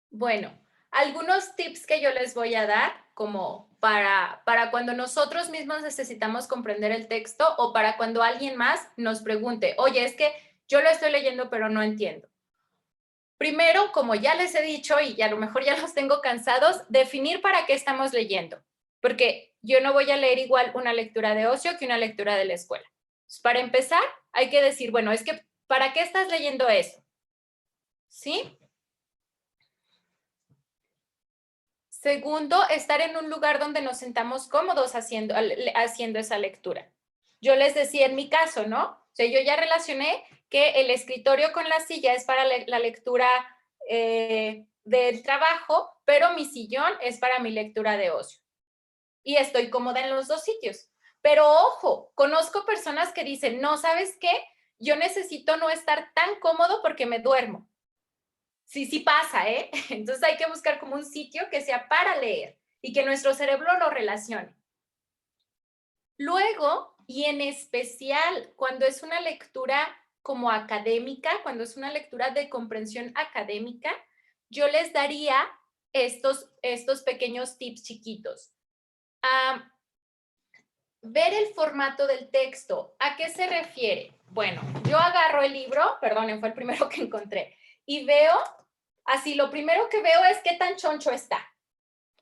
Bueno, algunos tips que yo les voy a dar como para cuando nosotros mismos necesitamos comprender el texto o para cuando alguien más nos pregunte, oye, es que yo lo estoy leyendo pero no entiendo. Primero, como ya les he dicho y a lo mejor ya los tengo cansados, definir para qué estamos leyendo, porque yo no voy a leer igual una lectura de ocio que una lectura de la escuela. Entonces, para empezar, hay que decir, bueno, es que ¿para qué estás leyendo eso? ¿Sí? Segundo, estar en un lugar donde nos sentamos cómodos haciendo esa lectura. Yo les decía en mi caso, ¿no? O sea, yo ya relacioné que el escritorio con la silla es para la lectura del trabajo, pero mi sillón es para mi lectura de ocio. Y estoy cómoda en los dos sitios. Pero ojo, conozco personas que dicen, no, ¿sabes qué? Yo necesito no estar tan cómodo porque me duermo. Sí pasa, ¿eh? Entonces hay que buscar como un sitio que sea para leer y que nuestro cerebro lo relacione. Luego, y en especial cuando es una lectura como académica, cuando es una lectura de comprensión académica, yo les daría estos pequeños tips chiquitos. Ver el formato del texto. ¿A qué se refiere? Bueno, yo agarro el libro, perdonen, fue el primero que encontré, y veo, así, lo primero que veo es qué tan choncho está,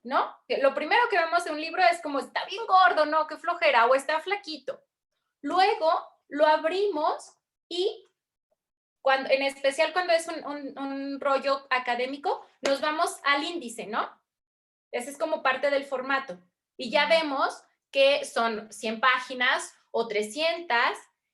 ¿no? Lo primero que vemos en un libro es como, está bien gordo, ¿no? Qué flojera, o está flaquito. Luego lo abrimos y, en especial cuando es un rollo académico, nos vamos al índice, ¿no? Ese es como parte del formato. Y ya vemos que son 100 páginas o 300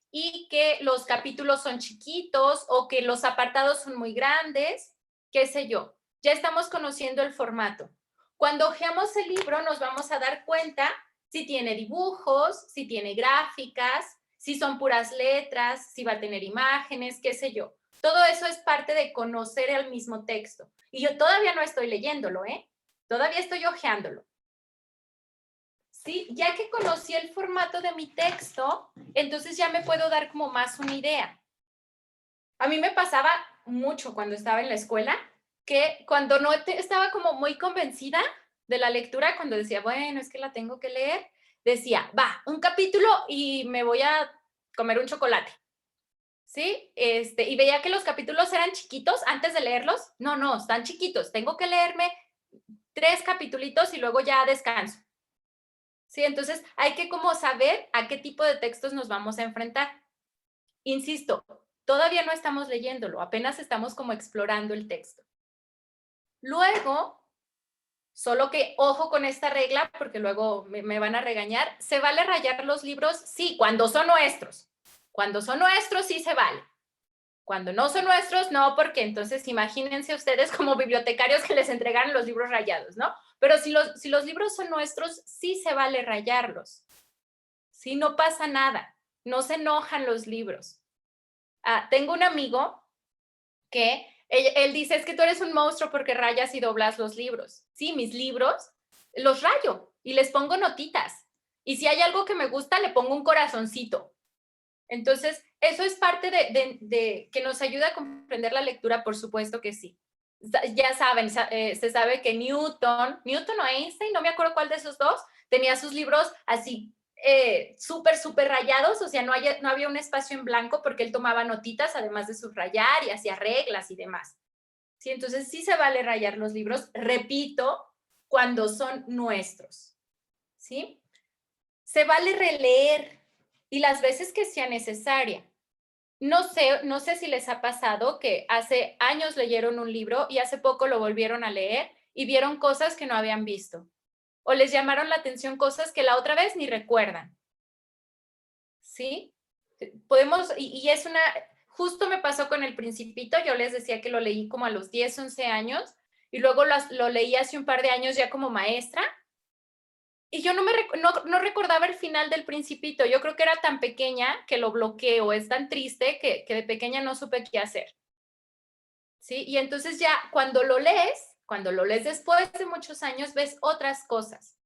y que los capítulos son chiquitos o que los apartados son muy grandes, qué sé yo. Ya estamos conociendo el formato. Cuando hojeamos el libro nos vamos a dar cuenta si tiene dibujos, si tiene gráficas, si son puras letras, si va a tener imágenes, qué sé yo. Todo eso es parte de conocer el mismo texto. Y yo todavía no estoy leyéndolo, ¿eh? Todavía estoy hojeándolo. ¿Sí? Ya que conocí el formato de mi texto, entonces ya me puedo dar como más una idea. A mí me pasaba mucho cuando estaba en la escuela, que cuando no estaba como muy convencida de la lectura, cuando decía, bueno, es que la tengo que leer, decía, va, un capítulo y me voy a comer un chocolate. ¿Sí? Y veía que los capítulos eran chiquitos antes de leerlos. No, están chiquitos. Tengo que leerme 3 capítulos y luego ya descanso. ¿Sí? Entonces hay que como saber a qué tipo de textos nos vamos a enfrentar. Insisto, todavía no estamos leyéndolo, apenas estamos como explorando el texto. Luego, solo que ojo con esta regla, porque luego me van a regañar, ¿se vale rayar los libros? Sí, cuando son nuestros. Cuando son nuestros sí se vale. Cuando no son nuestros, no, porque entonces imagínense ustedes como bibliotecarios que les entregaron los libros rayados, ¿no? Pero si los libros son nuestros, sí se vale rayarlos. Sí, no pasa nada. No se enojan los libros. Tengo un amigo que él dice, es que tú eres un monstruo porque rayas y doblas los libros. Sí, mis libros los rayo y les pongo notitas. Y si hay algo que me gusta, le pongo un corazoncito. Entonces, eso es parte de que nos ayuda a comprender la lectura, por supuesto que sí. Ya saben, se sabe que Newton o Einstein, no me acuerdo cuál de esos dos, tenía sus libros así súper rayados, o sea, no había un espacio en blanco porque él tomaba notitas, además de subrayar y hacía reglas y demás. ¿Sí? Entonces, sí se vale rayar los libros, repito, cuando son nuestros. ¿Sí? Se vale releer y las veces que sea necesaria. No sé si les ha pasado que hace años leyeron un libro y hace poco lo volvieron a leer y vieron cosas que no habían visto. O les llamaron la atención cosas que la otra vez ni recuerdan. ¿Sí? Podemos, y es justo me pasó con El Principito, yo les decía que lo leí como a los 10, 11 años y luego lo leí hace un par de años ya como maestra. Y yo no recordaba el final del Principito. Yo creo que era tan pequeña que lo bloqueé, o es tan triste que de pequeña no supe qué hacer. ¿Sí? Y entonces ya cuando lo lees después de muchos años, ves otras cosas.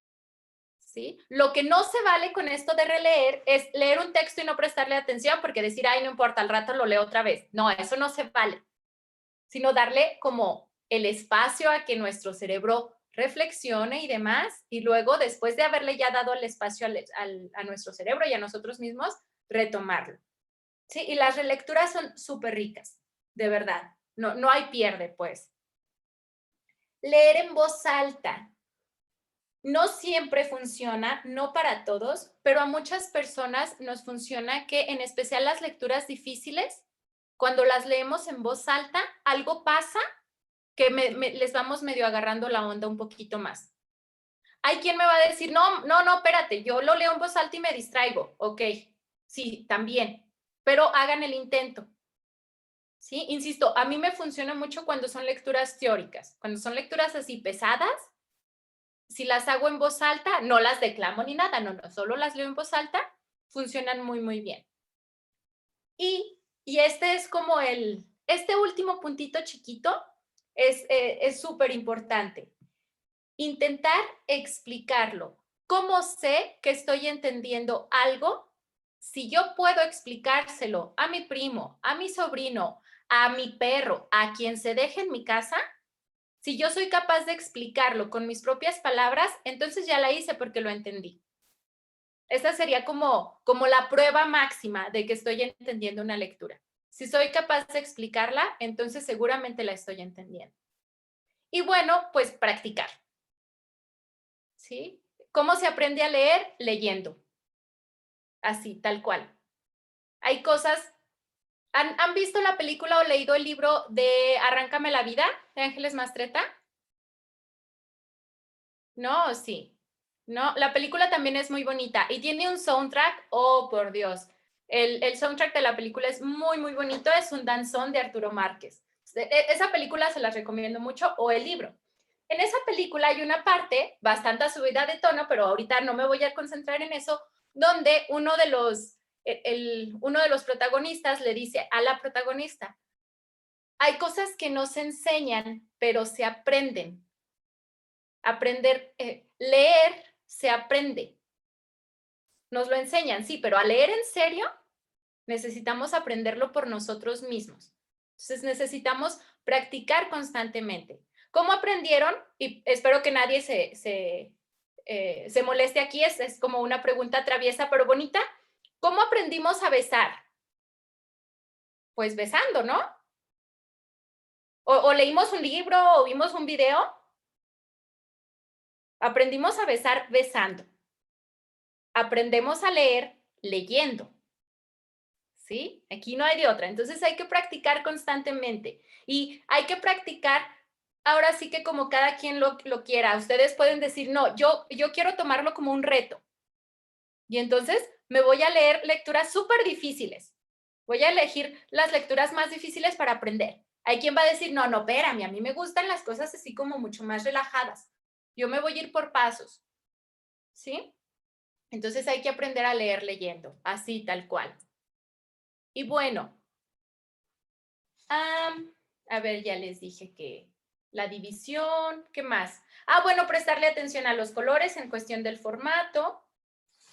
¿Sí? Lo que no se vale con esto de releer es leer un texto y no prestarle atención porque decir, ay, no importa, al rato lo leo otra vez. No, eso no se vale. Sino darle como el espacio a que nuestro cerebro reflexione y demás, y luego, después de haberle ya dado el espacio a nuestro cerebro y a nosotros mismos, retomarlo. ¿Sí? Y las relecturas son súper ricas, de verdad. No hay pierde, pues. Leer en voz alta. No siempre funciona, no para todos, pero a muchas personas nos funciona que, en especial las lecturas difíciles, cuando las leemos en voz alta, algo pasa que les vamos medio agarrando la onda un poquito más. Hay quien me va a decir, no, espérate, yo lo leo en voz alta y me distraigo. Ok, sí, también, pero hagan el intento. ¿Sí? Insisto, a mí me funciona mucho cuando son lecturas teóricas, cuando son lecturas así pesadas. Si las hago en voz alta, no las declamo ni nada, no, solo las leo en voz alta, funcionan muy, muy bien. Y este es como este último puntito chiquito, es súper importante. Intentar explicarlo. ¿Cómo sé que estoy entendiendo algo Si yo puedo explicárselo a mi primo, a mi sobrino, a mi perro, a quien se deje en mi casa, si yo soy capaz de explicarlo con mis propias palabras, entonces ya la hice porque lo entendí. Esta sería como la prueba máxima de que estoy entendiendo una lectura. Si soy capaz de explicarla, entonces seguramente la estoy entendiendo. Y bueno, pues practicar. ¿Sí? ¿Cómo se aprende a leer? Leyendo. Así, tal cual. Hay cosas... ¿Han visto la película o leído el libro de Arráncame la vida, de Ángeles Mastretta? No, sí. No, la película también es muy bonita y tiene un soundtrack, oh, por Dios. El soundtrack de la película es muy, muy bonito, es un danzón de Arturo Márquez. Esa película se las recomiendo mucho, o el libro. En esa película hay una parte bastante subida de tono, pero ahorita no me voy a concentrar en eso, donde uno de los protagonistas le dice a la protagonista, hay cosas que no se enseñan, pero se aprenden. Leer se aprende. Nos lo enseñan, sí, pero a leer en serio necesitamos aprenderlo por nosotros mismos. Entonces necesitamos practicar constantemente. ¿Cómo aprendieron? Y espero que nadie se moleste aquí, es como una pregunta traviesa pero bonita. ¿Cómo aprendimos a besar? Pues besando, ¿no? O leímos un libro o vimos un video. Aprendimos a besar besando. Aprendemos a leer leyendo. ¿Sí? Aquí no hay de otra. Entonces hay que practicar constantemente. Y hay que practicar, ahora sí que como cada quien lo quiera. Ustedes pueden decir, no, yo quiero tomarlo como un reto. Y entonces me voy a leer lecturas súper difíciles. Voy a elegir las lecturas más difíciles para aprender. Hay quien va a decir, no, espérame, a mí me gustan las cosas así como mucho más relajadas. Yo me voy a ir por pasos. ¿Sí? Entonces hay que aprender a leer leyendo, así tal cual. Y bueno, a ver, ya les dije que la división, ¿qué más? Bueno, prestarle atención a los colores en cuestión del formato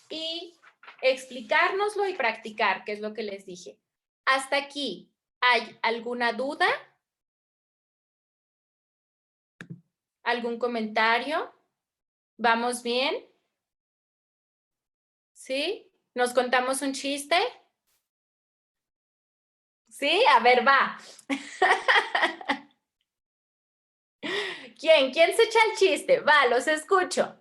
y explicárnoslo y practicar, que es lo que les dije. Hasta aquí, ¿hay alguna duda? ¿Algún comentario? ¿Vamos bien? ¿Sí? ¿Nos contamos un chiste? ¿Sí? A ver, va. ¿Quién se echa el chiste? Va, los escucho.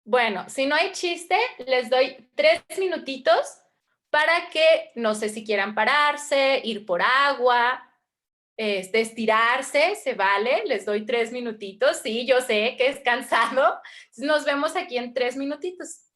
Bueno, si no hay chiste, les doy 3 minutitos para que, no sé si quieran pararse, ir por agua, estirarse, se vale. Les doy 3 minutitos. Sí, yo sé que es cansado. Nos vemos aquí en 3 minutitos.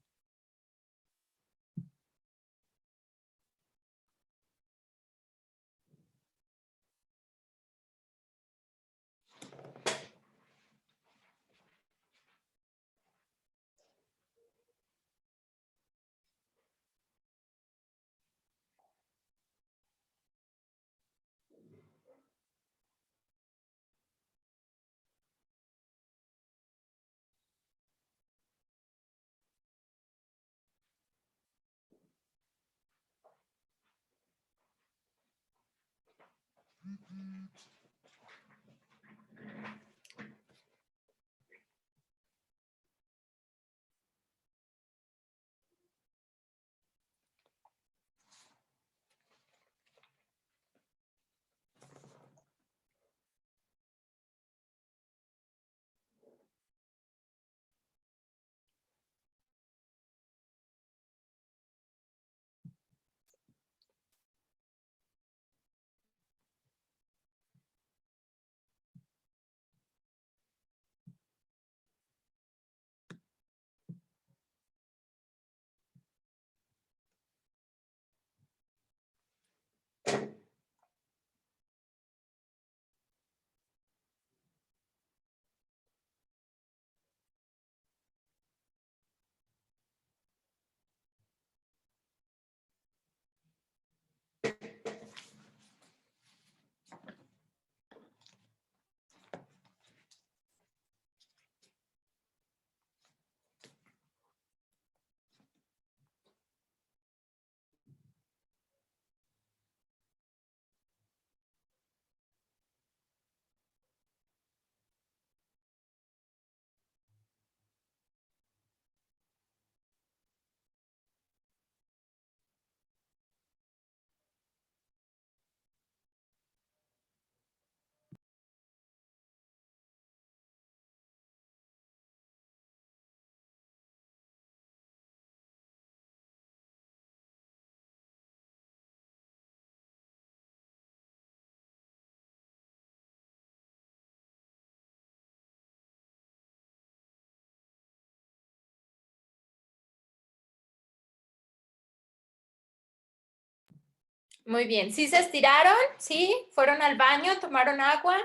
Muy bien. ¿Sí se estiraron? ¿Sí? ¿Fueron al baño? ¿Tomaron agua?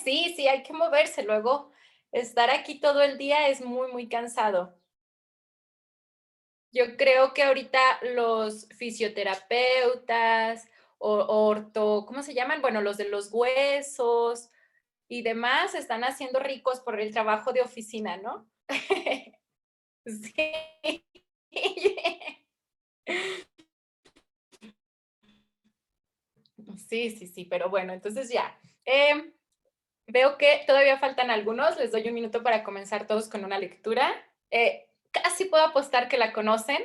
Sí, sí, hay que moverse. Luego, estar aquí todo el día es muy, muy cansado. Yo creo que ahorita los fisioterapeutas ¿cómo se llaman? Bueno, los de los huesos y demás están haciendo ricos por el trabajo de oficina, ¿no? Sí. Sí, sí, sí, pero bueno, entonces ya. Veo que todavía faltan algunos, les doy un minuto para comenzar todos con una lectura. Casi puedo apostar que la conocen,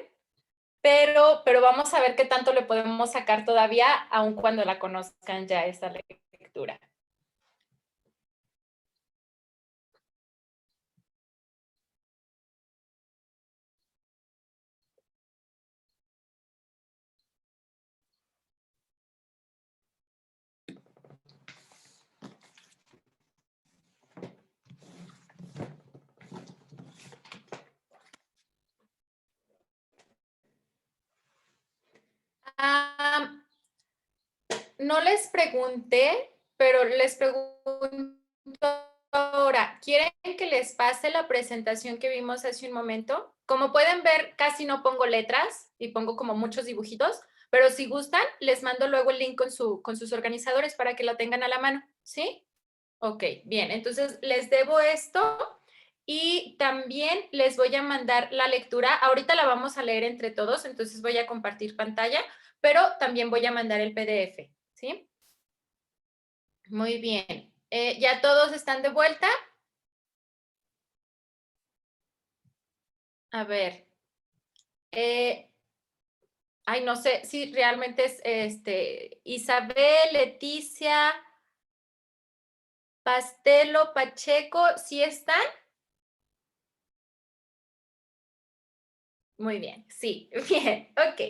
pero vamos a ver qué tanto le podemos sacar todavía, aun cuando la conozcan ya esta lectura. No les pregunté, pero les pregunto ahora, ¿quieren que les pase la presentación que vimos hace un momento? Como pueden ver, casi no pongo letras y pongo como muchos dibujitos, pero si gustan, les mando luego el link con sus organizadores para que lo tengan a la mano, ¿sí? Ok, bien, entonces les debo esto y también les voy a mandar la lectura. Ahorita la vamos a leer entre todos, entonces voy a compartir pantalla, pero también voy a mandar el PDF, ¿sí? Muy bien. ¿Ya todos están de vuelta? A ver. Ay, no sé si realmente es Isabel, Leticia, Pastelo, Pacheco, ¿sí están? Muy bien, sí, bien, ok.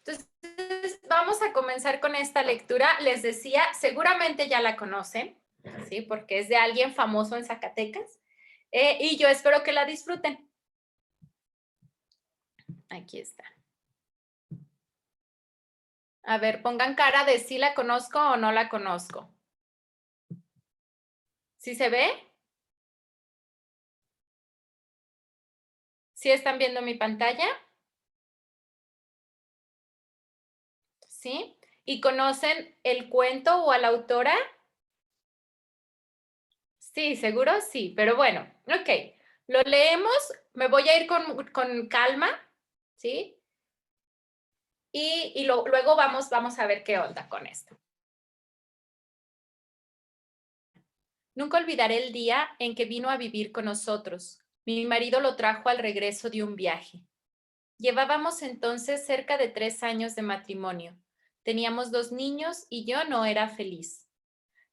Entonces, vamos a comenzar con esta lectura. Les decía, seguramente ya la conocen, ¿sí? Porque es de alguien famoso en Zacatecas. Y yo espero que la disfruten. Aquí está. A ver, pongan cara de si la conozco o no la conozco. ¿Sí se ve? ¿Sí están viendo mi pantalla? ¿Sí? ¿Y conocen el cuento o a la autora? Sí, seguro sí, pero bueno, ok. Lo leemos, me voy a ir con calma, ¿sí? Y luego vamos a ver qué onda con esto. Nunca olvidaré el día en que vino a vivir con nosotros. Mi marido lo trajo al regreso de un viaje. Llevábamos entonces cerca de 3 años de matrimonio. Teníamos 2 niños y yo no era feliz.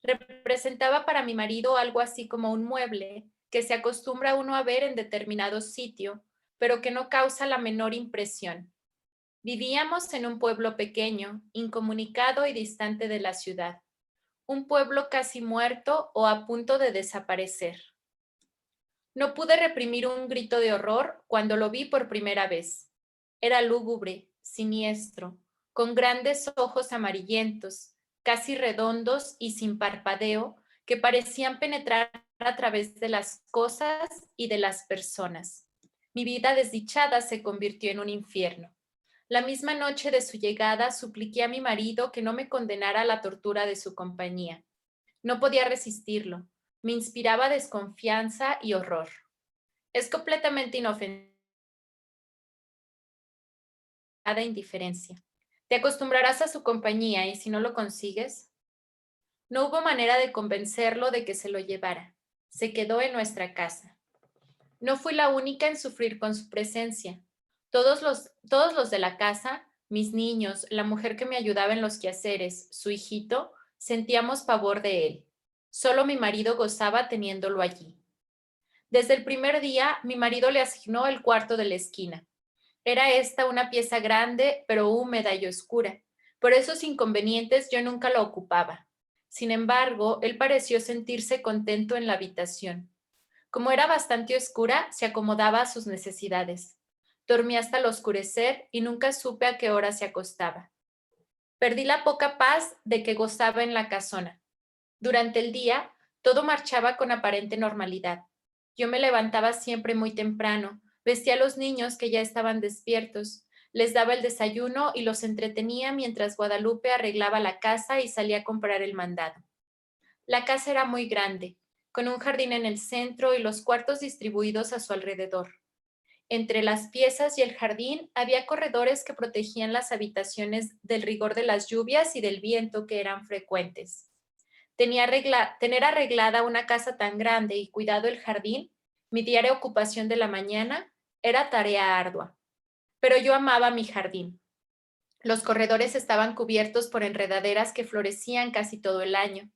Representaba para mi marido algo así como un mueble que se acostumbra uno a ver en determinado sitio, pero que no causa la menor impresión. Vivíamos en un pueblo pequeño, incomunicado y distante de la ciudad. Un pueblo casi muerto o a punto de desaparecer. No pude reprimir un grito de horror cuando lo vi por primera vez. Era lúgubre, siniestro, con grandes ojos amarillentos, casi redondos y sin parpadeo, que parecían penetrar a través de las cosas y de las personas. Mi vida desdichada se convirtió en un infierno. La misma noche de su llegada supliqué a mi marido que no me condenara a la tortura de su compañía. No podía resistirlo. Me inspiraba desconfianza y horror. Es completamente inofensiva de indiferencia. Te acostumbrarás a su compañía y si no lo consigues, no hubo manera de convencerlo de que se lo llevara. Se quedó en nuestra casa. No fui la única en sufrir con su presencia. Todos los de la casa, mis niños, la mujer que me ayudaba en los quehaceres, su hijito, sentíamos pavor de él. Solo mi marido gozaba teniéndolo allí. Desde el primer día, mi marido le asignó el cuarto de la esquina. Era esta una pieza grande, pero húmeda y oscura. Por esos inconvenientes yo nunca la ocupaba. Sin embargo, él pareció sentirse contento en la habitación. Como era bastante oscura, se acomodaba a sus necesidades. Dormía hasta el oscurecer y nunca supe a qué hora se acostaba. Perdí la poca paz de que gozaba en la casona. Durante el día, todo marchaba con aparente normalidad. Yo me levantaba siempre muy temprano, vestía a los niños que ya estaban despiertos, les daba el desayuno y los entretenía mientras Guadalupe arreglaba la casa y salía a comprar el mandado. La casa era muy grande, con un jardín en el centro y los cuartos distribuidos a su alrededor. Entre las piezas y el jardín había corredores que protegían las habitaciones del rigor de las lluvias y del viento que eran frecuentes. Tener arreglada una casa tan grande y cuidado el jardín, mi diaria ocupación de la mañana, era tarea ardua. Pero yo amaba mi jardín. Los corredores estaban cubiertos por enredaderas que florecían casi todo el año.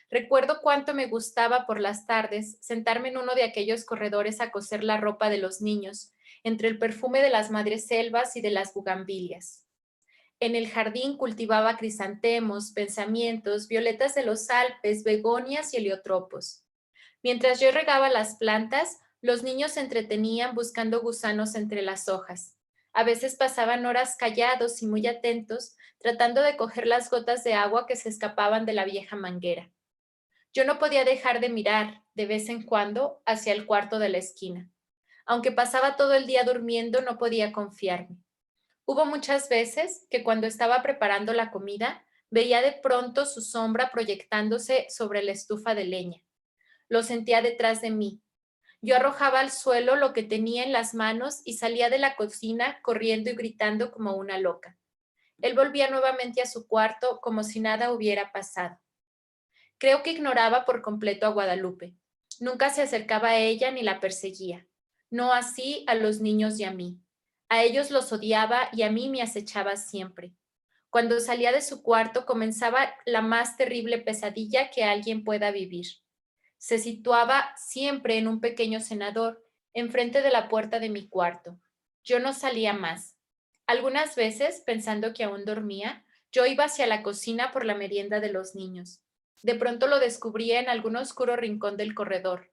Recuerdo cuánto me gustaba por las tardes sentarme en uno de aquellos corredores a coser la ropa de los niños, entre el perfume de las madreselvas y de las bugambilias. En el jardín cultivaba crisantemos, pensamientos, violetas de los Alpes, begonias y heliotropos. Mientras yo regaba las plantas, los niños se entretenían buscando gusanos entre las hojas. A veces pasaban horas callados y muy atentos, tratando de coger las gotas de agua que se escapaban de la vieja manguera. Yo no podía dejar de mirar, de vez en cuando, hacia el cuarto de la esquina. Aunque pasaba todo el día durmiendo, no podía confiarme. Hubo muchas veces que cuando estaba preparando la comida, veía de pronto su sombra proyectándose sobre la estufa de leña. Lo sentía detrás de mí. Yo arrojaba al suelo lo que tenía en las manos y salía de la cocina corriendo y gritando como una loca. Él volvía nuevamente a su cuarto como si nada hubiera pasado. Creo que ignoraba por completo a Guadalupe. Nunca se acercaba a ella ni la perseguía. No así a los niños y a mí. A ellos los odiaba y a mí me acechaba siempre. Cuando salía de su cuarto comenzaba la más terrible pesadilla que alguien pueda vivir. Se situaba siempre en un pequeño cenador, enfrente de la puerta de mi cuarto. Yo no salía más. Algunas veces, pensando que aún dormía, yo iba hacia la cocina por la merienda de los niños. De pronto lo descubría en algún oscuro rincón del corredor,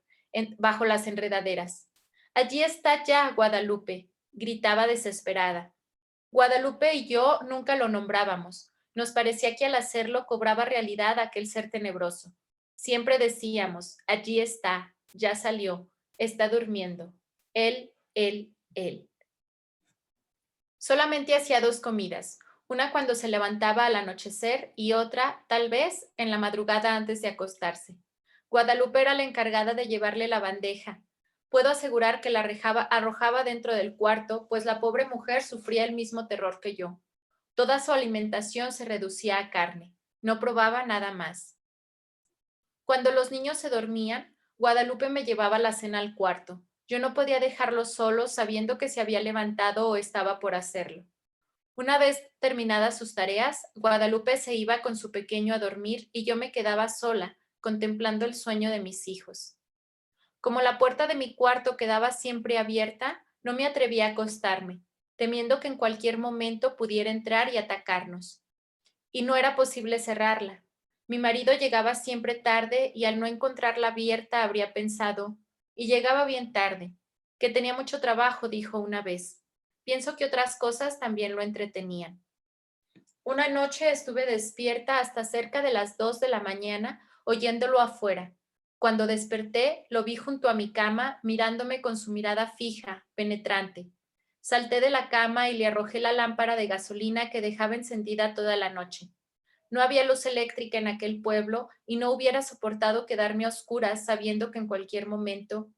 bajo las enredaderas. «Allí está ya, Guadalupe», gritaba desesperada. Guadalupe y yo nunca lo nombrábamos. Nos parecía que al hacerlo cobraba realidad aquel ser tenebroso. Siempre decíamos, allí está, ya salió, está durmiendo. Él. Solamente hacía 2 comidas, una cuando se levantaba al anochecer y otra, tal vez, en la madrugada antes de acostarse. Guadalupe era la encargada de llevarle la bandeja. Puedo asegurar que la arrojaba dentro del cuarto, pues la pobre mujer sufría el mismo terror que yo. Toda su alimentación se reducía a carne. No probaba nada más. Cuando los niños se dormían, Guadalupe me llevaba la cena al cuarto. Yo no podía dejarlos solos sabiendo que se había levantado o estaba por hacerlo. Una vez terminadas sus tareas, Guadalupe se iba con su pequeño a dormir y yo me quedaba sola, contemplando el sueño de mis hijos. Como la puerta de mi cuarto quedaba siempre abierta, no me atrevía a acostarme, temiendo que en cualquier momento pudiera entrar y atacarnos. Y no era posible cerrarla. Mi marido llegaba siempre tarde y al no encontrarla abierta habría pensado, y llegaba bien tarde, que tenía mucho trabajo, dijo una vez. Pienso que otras cosas también lo entretenían. Una noche estuve despierta hasta cerca de las 2 de la mañana, oyéndolo afuera. Cuando desperté, lo vi junto a mi cama, mirándome con su mirada fija, penetrante. Salté de la cama y le arrojé la lámpara de gasolina que dejaba encendida toda la noche. No había luz eléctrica en aquel pueblo y no hubiera soportado quedarme a oscuras sabiendo que en cualquier momento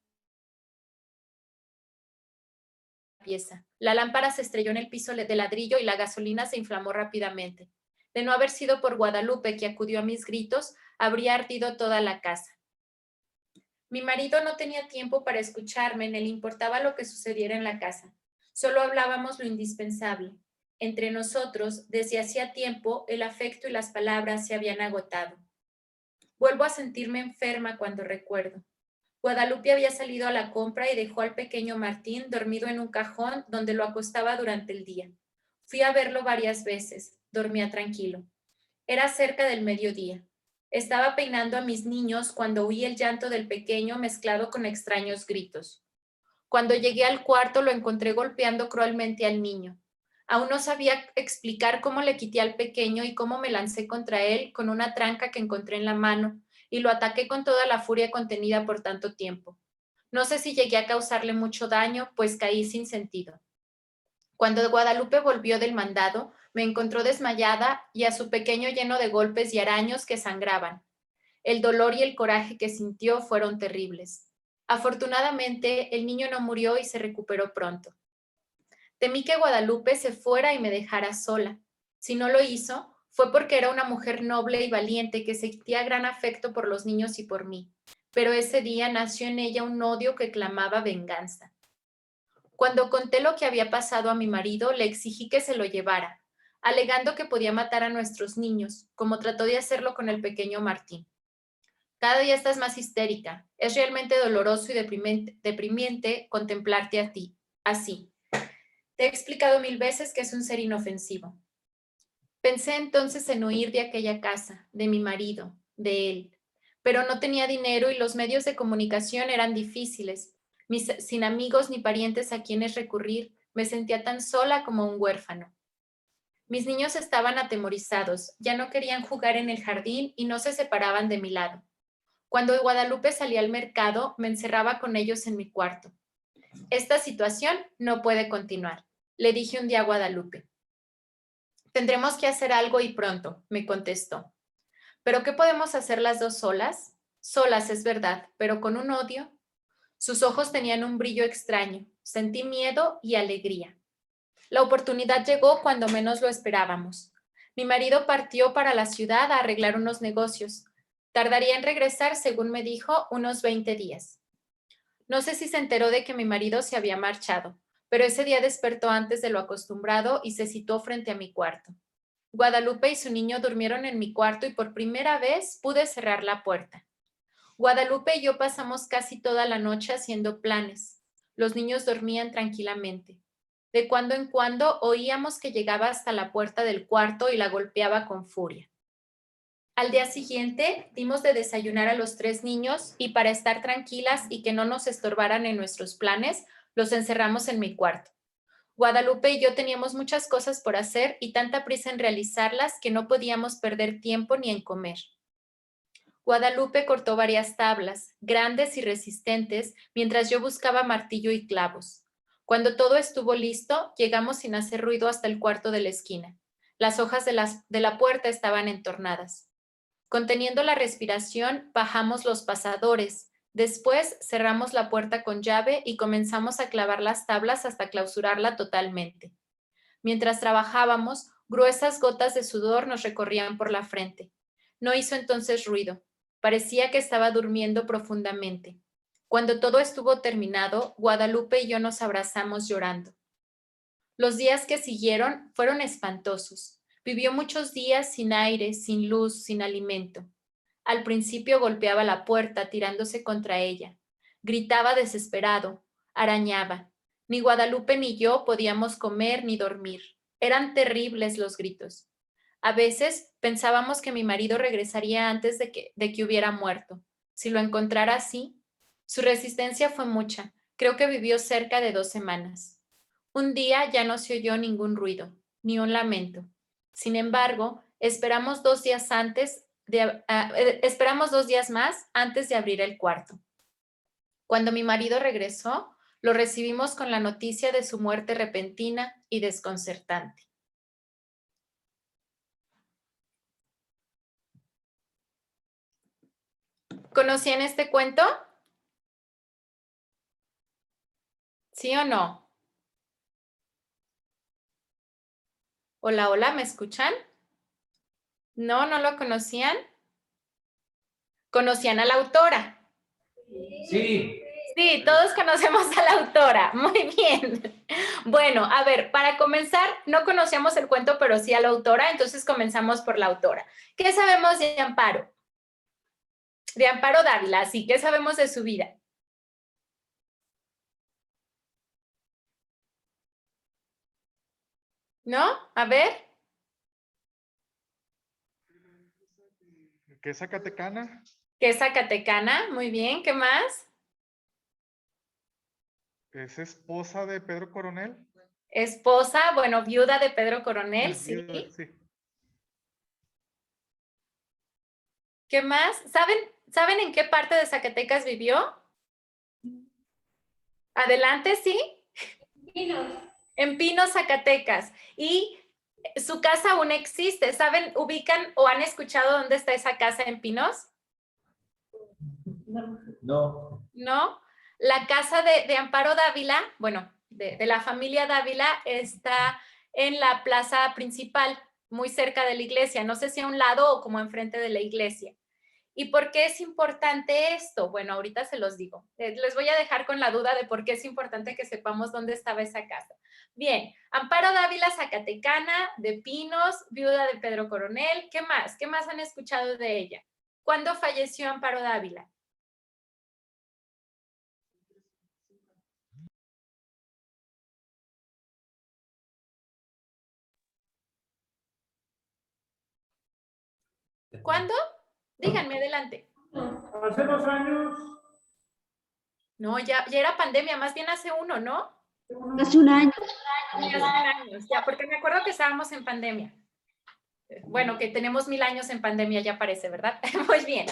pieza. La lámpara se estrelló en el piso de ladrillo y la gasolina se inflamó rápidamente. De no haber sido por Guadalupe, que acudió a mis gritos, habría ardido toda la casa. Mi marido no tenía tiempo para escucharme, ni le importaba lo que sucediera en la casa. Solo hablábamos lo indispensable. Entre nosotros, desde hacía tiempo, el afecto y las palabras se habían agotado. Vuelvo a sentirme enferma cuando recuerdo. Guadalupe había salido a la compra y dejó al pequeño Martín dormido en un cajón donde lo acostaba durante el día. Fui a verlo varias veces. Dormía tranquilo. Era cerca del mediodía. Estaba peinando a mis niños cuando oí el llanto del pequeño mezclado con extraños gritos. Cuando llegué al cuarto lo encontré golpeando cruelmente al niño. Aún no sabía explicar cómo le quité al pequeño y cómo me lancé contra él con una tranca que encontré en la mano y lo ataqué con toda la furia contenida por tanto tiempo. No sé si llegué a causarle mucho daño, pues caí sin sentido. Cuando Guadalupe volvió del mandado, me encontró desmayada y a su pequeño lleno de golpes y araños que sangraban. El dolor y el coraje que sintió fueron terribles. Afortunadamente, el niño no murió y se recuperó pronto. Temí que Guadalupe se fuera y me dejara sola. Si no lo hizo, fue porque era una mujer noble y valiente que sentía gran afecto por los niños y por mí. Pero ese día nació en ella un odio que clamaba venganza. Cuando conté lo que había pasado a mi marido, le exigí que se lo llevara, alegando que podía matar a nuestros niños, como trató de hacerlo con el pequeño Martín. Cada día estás más histérica. Es realmente doloroso y deprimente contemplarte a ti, así. Te he explicado 1000 veces que es un ser inofensivo. Pensé entonces en huir de aquella casa, de mi marido, de él. Pero no tenía dinero y los medios de comunicación eran difíciles. Sin amigos ni parientes a quienes recurrir, me sentía tan sola como un huérfano. Mis niños estaban atemorizados, ya no querían jugar en el jardín y no se separaban de mi lado. Cuando Guadalupe salía al mercado, me encerraba con ellos en mi cuarto. Esta situación no puede continuar, le dije un día a Guadalupe. Tendremos que hacer algo y pronto, me contestó. ¿Pero qué podemos hacer las dos solas? Solas, es verdad, pero con un odio. Sus ojos tenían un brillo extraño. Sentí miedo y alegría. La oportunidad llegó cuando menos lo esperábamos. Mi marido partió para la ciudad a arreglar unos negocios. Tardaría en regresar, según me dijo, unos 20 días. No sé si se enteró de que mi marido se había marchado, pero ese día despertó antes de lo acostumbrado y se situó frente a mi cuarto. Guadalupe y su niño durmieron en mi cuarto y por primera vez pude cerrar la puerta. Guadalupe y yo pasamos casi toda la noche haciendo planes. Los niños dormían tranquilamente. De cuando en cuando oíamos que llegaba hasta la puerta del cuarto y la golpeaba con furia. Al día siguiente dimos de desayunar a los 3 niños y para estar tranquilas y que no nos estorbaran en nuestros planes, los encerramos en mi cuarto. Guadalupe y yo teníamos muchas cosas por hacer y tanta prisa en realizarlas que no podíamos perder tiempo ni en comer. Guadalupe cortó varias tablas, grandes y resistentes, mientras yo buscaba martillo y clavos. Cuando todo estuvo listo, llegamos sin hacer ruido hasta el cuarto de la esquina. Las hojas de la puerta estaban entornadas. Conteniendo la respiración, bajamos los pasadores. Después cerramos la puerta con llave y comenzamos a clavar las tablas hasta clausurarla totalmente. Mientras trabajábamos, gruesas gotas de sudor nos recorrían por la frente. No hizo entonces ruido. Parecía que estaba durmiendo profundamente. Cuando todo estuvo terminado, Guadalupe y yo nos abrazamos llorando. Los días que siguieron fueron espantosos. Vivió muchos días sin aire, sin luz, sin alimento. Al principio golpeaba la puerta tirándose contra ella. Gritaba desesperado, arañaba. Ni Guadalupe ni yo podíamos comer ni dormir. Eran terribles los gritos. A veces pensábamos que mi marido regresaría antes de que hubiera muerto. Si lo encontrara así, su resistencia fue mucha. Creo que vivió cerca de 2 semanas. Un día ya no se oyó ningún ruido, ni un lamento. Sin embargo, esperamos 2 días más antes de abrir el cuarto. Cuando mi marido regresó, lo recibimos con la noticia de su muerte repentina y desconcertante. ¿Conocían este cuento? ¿Sí o no? Hola, hola, ¿me escuchan? ¿No? ¿No lo conocían? ¿Conocían a la autora? Sí. Sí, todos conocemos a la autora. Muy bien. Bueno, a ver, para comenzar, no conocíamos el cuento, pero sí a la autora, entonces comenzamos por la autora. ¿Qué sabemos de Amparo? De Amparo Dávila, sí, ¿qué sabemos de su vida? ¿No? A ver. ¿Qué es zacatecana? ¿Qué es zacatecana? Muy bien, ¿qué más? ¿Es esposa de Pedro Coronel? Esposa, bueno, viuda de Pedro Coronel, Ah, sí. viuda, sí. ¿Qué más? ¿Saben en qué parte de Zacatecas vivió? Adelante, sí. Pinos. En Pinos, Zacatecas. Y su casa aún existe. ¿Saben, ubican o han escuchado dónde está esa casa en Pinos? No. ¿No? La casa de Amparo Dávila, bueno, de la familia Dávila, está en la plaza principal, muy cerca de la iglesia. No sé si a un lado o como enfrente de la iglesia. ¿Y por qué es importante esto? Bueno, ahorita se los digo. Les voy a dejar con la duda de por qué es importante que sepamos dónde estaba esa casa. Bien, Amparo Dávila, zacatecana, de Pinos, viuda de Pedro Coronel. ¿Qué más? ¿Qué más han escuchado de ella? ¿Cuándo falleció Amparo Dávila? ¿Cuándo? Díganme, adelante. Hace 2 años. No, ya era pandemia, más bien hace uno, ¿no? Hace un año. Sí, hace un año, ya, porque me acuerdo que estábamos en pandemia. Bueno, que tenemos 1000 años en pandemia, ya parece, ¿verdad? Muy bien.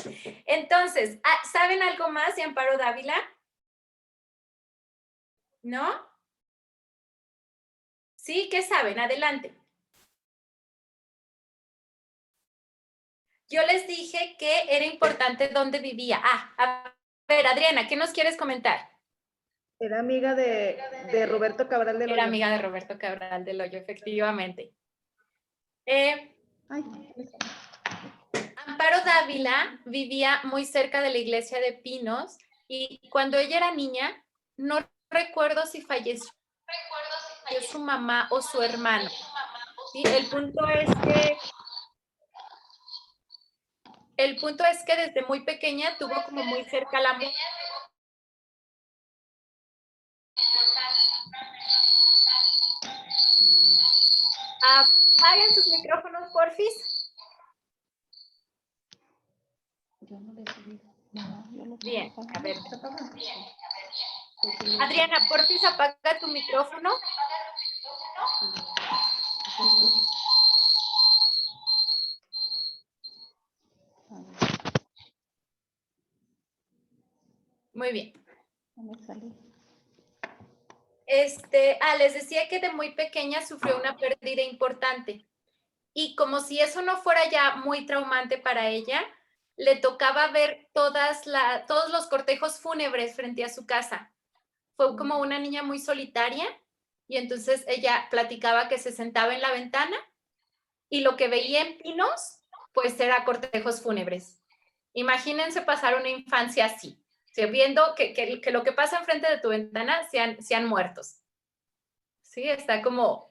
Entonces, ¿saben algo más de Amparo Dávila? ¿No? ¿Sí? ¿Qué saben? Adelante. Yo les dije que era importante dónde vivía. A ver, Adriana, ¿qué nos quieres comentar? Era amiga de Roberto Cabral del Hoyo. Era amiga de Roberto Cabral del Hoyo, efectivamente. Amparo Dávila vivía muy cerca de la iglesia de Pinos y cuando ella era niña, no recuerdo si falleció su mamá o su hermano. ¿Sí? El punto es que desde muy pequeña tuvo como muy cerca la muerte. Apaguen sus micrófonos, porfis. Bien, a ver. Adriana, porfis, apaga tu micrófono. Muy bien. Les decía que de muy pequeña sufrió una pérdida importante. Y como si eso no fuera ya muy traumante para ella, le tocaba ver todos los cortejos fúnebres frente a su casa. Fue como una niña muy solitaria y entonces ella platicaba que se sentaba en la ventana y lo que veía en Pinos, pues era cortejos fúnebres. Imagínense pasar una infancia así, viendo que lo que pasa enfrente de tu ventana sean muertos. Sí, está como...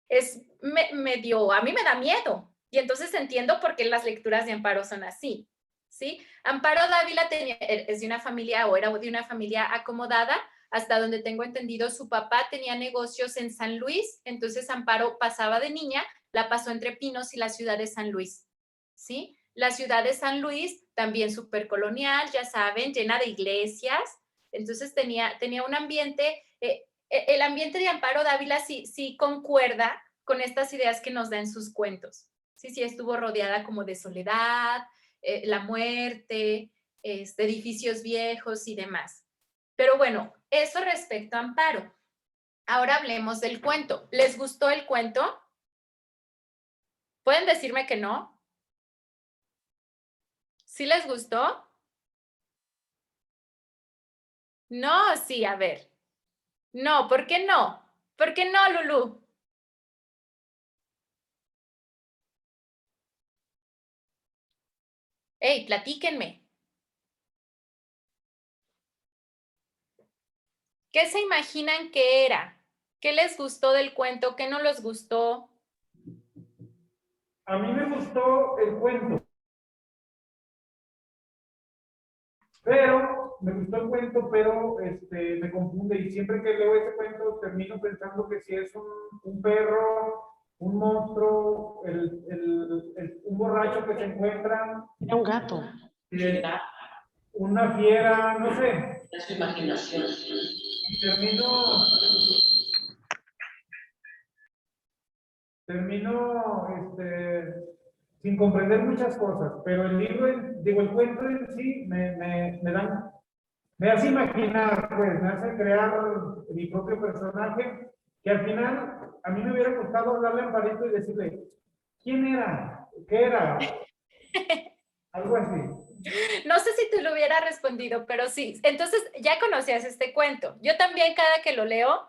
a mí me da miedo. Y entonces entiendo por qué las lecturas de Amparo son así, ¿sí? Amparo Dávila es de una familia, o era de una familia acomodada, hasta donde tengo entendido, su papá tenía negocios en San Luis, entonces Amparo pasaba de niña, la pasó entre Pinos y la ciudad de San Luis, ¿sí? La ciudad de San Luis, también súper colonial, ya saben, llena de iglesias, entonces tenía un ambiente... el ambiente de Amparo Dávila sí concuerda con estas ideas que nos da en sus cuentos. Sí, estuvo rodeada como de soledad, la muerte, edificios viejos y demás. Pero bueno, eso respecto a Amparo. Ahora hablemos del cuento. ¿Les gustó el cuento? ¿Pueden decirme que no? ¿Sí les gustó? No, sí, a ver. No, ¿por qué no? ¿Por qué no, Lulú? ¡Ey, platíquenme! ¿Qué se imaginan que era? ¿Qué les gustó del cuento? ¿Qué no les gustó? A mí me gustó el cuento. Pero, me gustó el cuento, pero me confunde. Y siempre que leo ese cuento termino pensando que si es un perro, un monstruo, un borracho que se encuentra. Era un gato. una fiera, no sé. Es su imaginación. Y termino sin comprender muchas cosas, pero el libro, el cuento en sí me hace imaginar, pues, me hace crear mi propio personaje, que al final a mí me hubiera gustado hablarle a Amparito y decirle, ¿quién era? ¿Qué era? Algo así. No sé si tú lo hubieras respondido, pero sí. Entonces, ya conocías este cuento. Yo también cada que lo leo,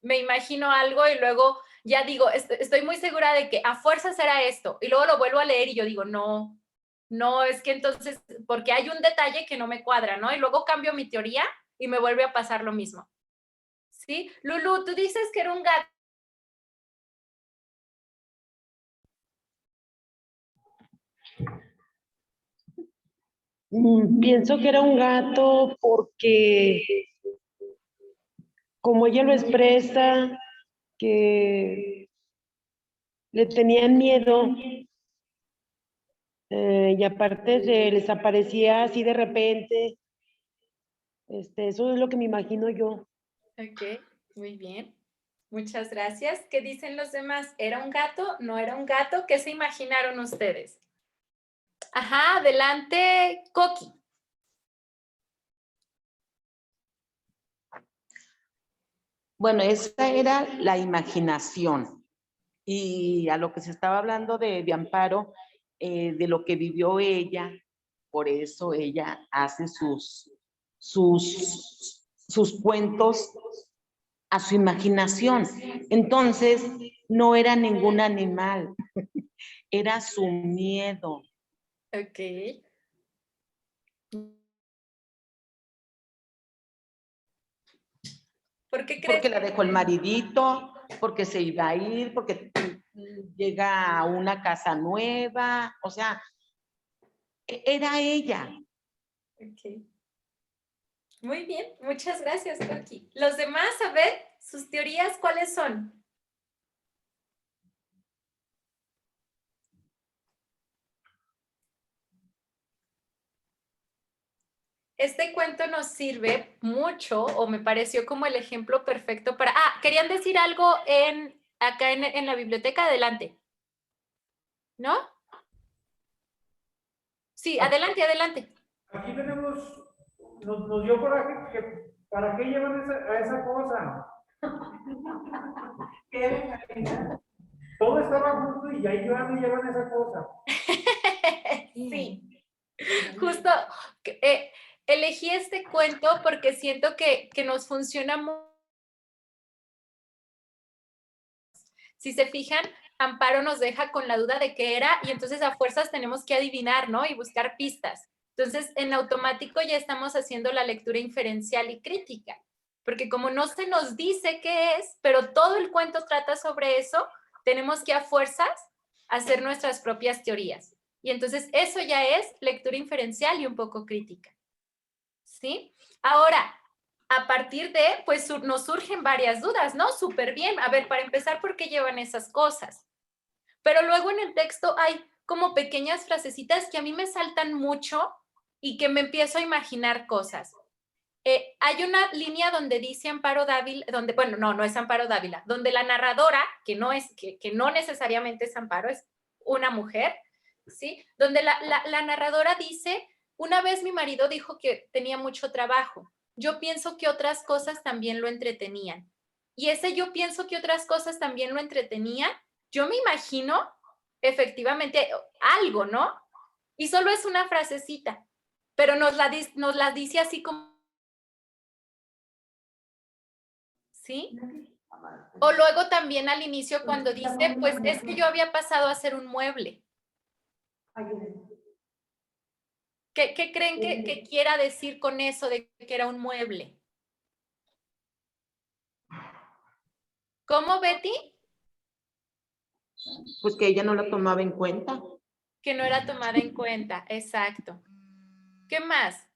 me imagino algo y luego ya digo, estoy muy segura de que a fuerzas era esto. Y luego lo vuelvo a leer y yo digo, no, es que entonces, porque hay un detalle que no me cuadra, ¿no? Y luego cambio mi teoría y me vuelve a pasar lo mismo. ¿Sí? Lulu, tú dices que era un gato. Pienso que era un gato porque, como ella lo expresa, que le tenían miedo y aparte les aparecía así de repente. Eso es lo que me imagino yo. Ok, muy bien. Muchas gracias. ¿Qué dicen los demás? ¿Era un gato? ¿No era un gato? ¿Qué se imaginaron ustedes? Ajá, adelante, Coqui. Bueno, esa era la imaginación. Y a lo que se estaba hablando de Amparo, de lo que vivió ella, por eso ella hace sus cuentos a su imaginación. Entonces, no era ningún animal, era su miedo. Ok. ¿Por qué crees? Porque la dejó el maridito, porque se iba a ir, porque llega a una casa nueva, o sea, era ella. Ok. Muy bien, muchas gracias, Coqui. Los demás, a ver, sus teorías, ¿cuáles son? Este cuento nos sirve mucho, o me pareció como el ejemplo perfecto para... Ah, ¿querían decir algo acá en la biblioteca? Adelante. ¿No? Sí, adelante, adelante. Aquí nos dio coraje que ¿para qué llevan a esa cosa? Todo estaba junto y ahí llevan esa cosa. Sí, justo elegí este cuento porque siento que nos funciona mucho. Si se fijan, Amparo nos deja con la duda de qué era y entonces a fuerzas tenemos que adivinar, ¿no? Y buscar pistas. Entonces, en automático ya estamos haciendo la lectura inferencial y crítica, porque como no se nos dice qué es, pero todo el cuento trata sobre eso, tenemos que a fuerzas hacer nuestras propias teorías. Y entonces eso ya es lectura inferencial y un poco crítica. ¿Sí? Ahora, a partir de, pues nos surgen varias dudas, ¿no? Súper bien. A ver, para empezar, ¿por qué llevan esas cosas? Pero luego en el texto hay como pequeñas frasecitas que a mí me saltan mucho y que me empiezo a imaginar cosas. Hay una línea donde dice Amparo Dávila, donde, bueno, no es Amparo Dávila, donde la narradora, que no necesariamente es Amparo, es una mujer, ¿sí? Donde la narradora dice, una vez mi marido dijo que tenía mucho trabajo. Yo pienso que otras cosas también lo entretenían. Y ese yo pienso que otras cosas también lo entretenían, yo me imagino efectivamente algo, ¿no? Y solo es una frasecita, pero nos la dice así como... ¿Sí? O luego también al inicio cuando dice, pues es que yo había pasado a ser un mueble. ¿Qué creen que quiera decir con eso de que era un mueble? ¿Cómo, Betty? Pues que ella no la tomaba en cuenta. Que no era tomada en cuenta, exacto. ¿Qué más?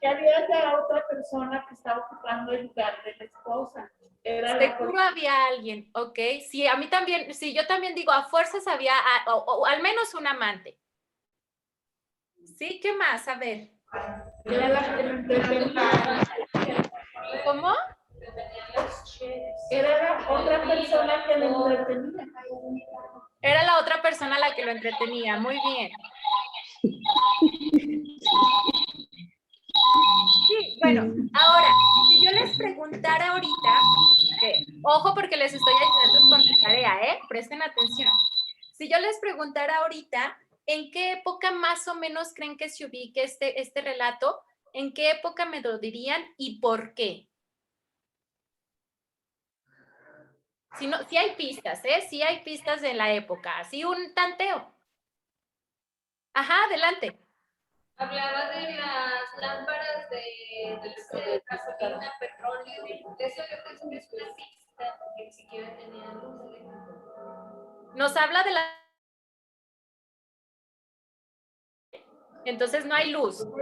Que había ya otra persona que estaba ocupando el lugar de la esposa. Seguro había alguien, ¿ok? Sí, a mí también, sí, yo también digo, a fuerzas había, o al menos un amante. ¿Sí? ¿Qué más? A ver. Era la que lo entretenía. ¿Cómo? Era la otra persona que lo entretenía. Era la otra persona la que lo entretenía. Muy bien. Sí, bueno, ahora, si yo les preguntara ahorita, ojo porque les estoy ayudando con mi tarea, presten atención. Si yo les preguntara ahorita, ¿en qué época más o menos creen que se ubique este relato? ¿En qué época me lo dirían y por qué? Si hay pistas, sí hay pistas de la época, así un tanteo. Ajá, adelante. Hablaba de las lámparas de gasolina, petróleo. Eso yo pienso que es una pista, porque ni siquiera tenía luz. Nos habla de la... Entonces no hay luz. Yo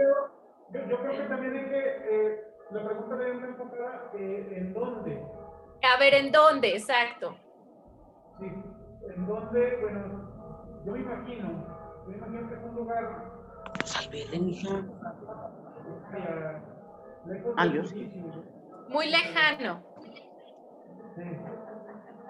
creo que también hay que, la pregunta debe estar enfocada en dónde. A ver, ¿en dónde? Exacto. Sí, en dónde, bueno, yo me imagino que es un lugar... Yo sí. Muy lejano.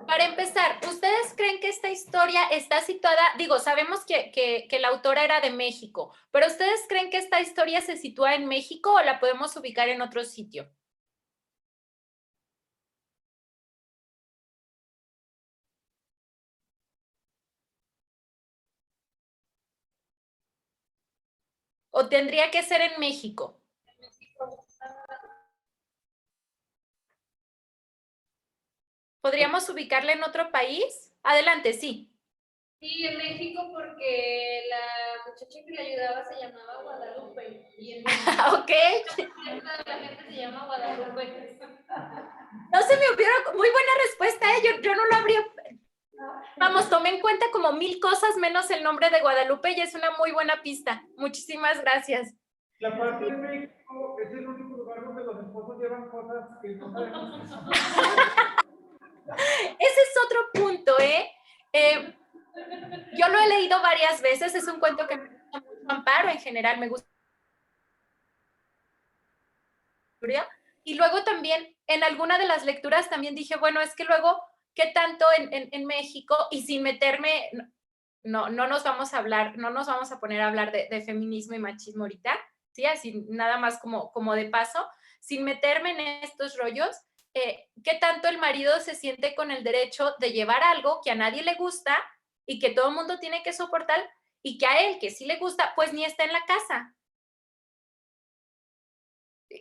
Para empezar, ¿ustedes creen que esta historia está situada, digo, sabemos que la autora era de México, pero ¿ustedes creen que esta historia se sitúa en México o la podemos ubicar en otro sitio? ¿O tendría que ser en México? ¿Podríamos ubicarla en otro país? Adelante, sí. Sí, en México porque la muchacha que le ayudaba se llamaba Guadalupe. Y en México, Ok. la gente se llama Guadalupe. No se me hubiera... Muy buena respuesta, yo no lo habría... Vamos, tomé en cuenta como 1000 cosas menos el nombre de Guadalupe y es una muy buena pista. Muchísimas gracias. La parte de México es el único lugar donde los esposos llevan cosas que no sabemos. Ese es otro punto, yo lo he leído varias veces, es un cuento que me gusta mucho, Amparo, en general me gusta. Y luego también, en alguna de las lecturas también dije, bueno, es que luego, ¿qué tanto en México? Y sin meterme, no nos vamos a hablar, no nos vamos a poner a hablar de feminismo y machismo ahorita, ¿sí? Así nada más como de paso, sin meterme en estos rollos, ¿qué tanto el marido se siente con el derecho de llevar algo que a nadie le gusta y que todo el mundo tiene que soportar y que a él, que sí le gusta, pues ni está en la casa?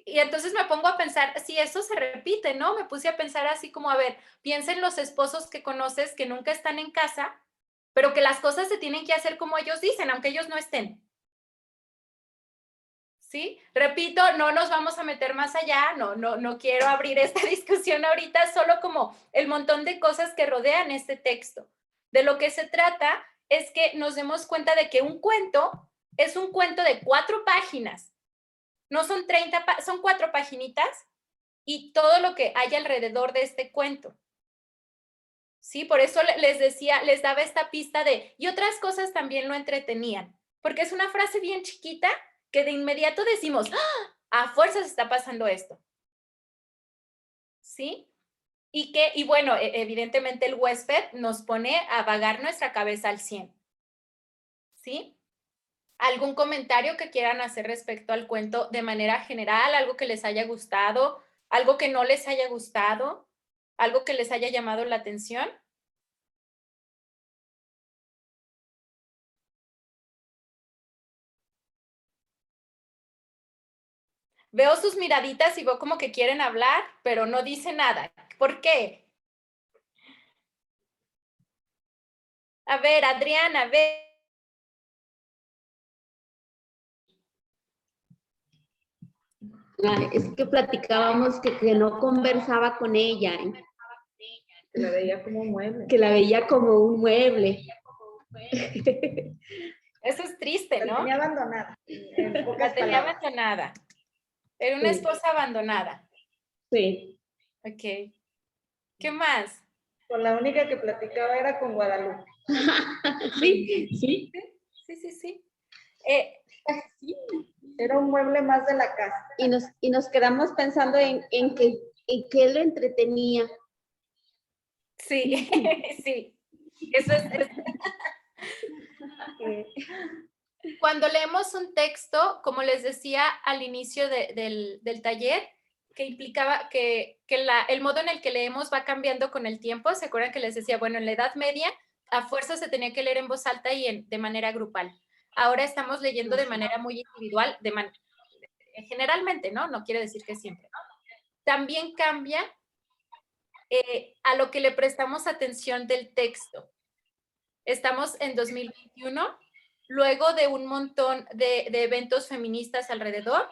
Y entonces me pongo a pensar, si eso se repite, ¿no? Me puse a pensar así como, a ver, piensa en los esposos que conoces que nunca están en casa, pero que las cosas se tienen que hacer como ellos dicen, aunque ellos no estén. ¿Sí? Repito, no nos vamos a meter más allá, no quiero abrir esta discusión ahorita, solo como el montón de cosas que rodean este texto. De lo que se trata es que nos demos cuenta de que un cuento es un cuento de 4 páginas. No son 30, son 4 paginitas y todo lo que hay alrededor de este cuento. Sí, por eso les decía, les daba esta pista de, y otras cosas también lo entretenían, porque es una frase bien chiquita que de inmediato decimos, ¡ah! A fuerzas está pasando esto. ¿Sí? Y bueno, evidentemente el huésped nos pone a vagar nuestra cabeza al 100. ¿Sí? ¿Algún comentario que quieran hacer respecto al cuento de manera general? ¿Algo que les haya gustado? ¿Algo que no les haya gustado? ¿Algo que les haya llamado la atención? Veo sus miraditas y veo como que quieren hablar, pero no dice nada. ¿Por qué? A ver, Adriana, a ver. Es que platicábamos que no conversaba con ella. Que la veía como un mueble. Que la veía como un mueble. Eso es triste, ¿no? La tenía abandonada. La tenía abandonada. Era una esposa abandonada. Sí. Ok. ¿Qué más? Con la única que platicaba era con Guadalupe. Sí, sí. Sí. Sí. Era un mueble más de la casa. Y nos quedamos pensando en qué lo entretenía. Sí, sí. Eso es. Cuando leemos un texto, como les decía al inicio del taller, que implicaba que el modo en el que leemos va cambiando con el tiempo. ¿Se acuerdan que les decía? Bueno, en la Edad Media, a fuerza se tenía que leer en voz alta y de manera grupal. Ahora estamos leyendo de manera muy individual, generalmente, ¿no? No quiere decir que siempre. También cambia a lo que le prestamos atención del texto. Estamos en 2021, luego de un montón de eventos feministas alrededor.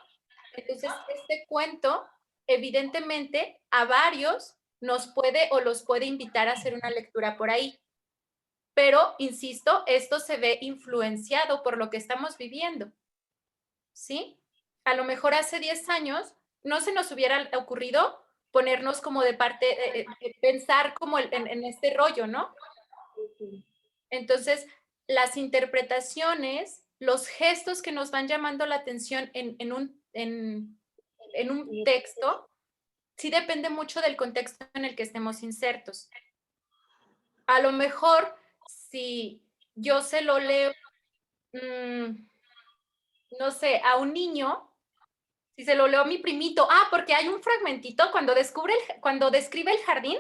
Entonces, este cuento, evidentemente, a varios nos puede o los puede invitar a hacer una lectura por ahí. Pero, insisto, esto se ve influenciado por lo que estamos viviendo. ¿Sí? A lo mejor hace 10 años no se nos hubiera ocurrido ponernos como de parte, pensar como en este rollo, ¿no? Entonces, las interpretaciones, los gestos que nos van llamando la atención en un texto, sí depende mucho del contexto en el que estemos insertos. A lo mejor, si yo se lo leo, no sé, a un niño, si se lo leo a mi primito, porque hay un fragmentito, cuando describe el jardín,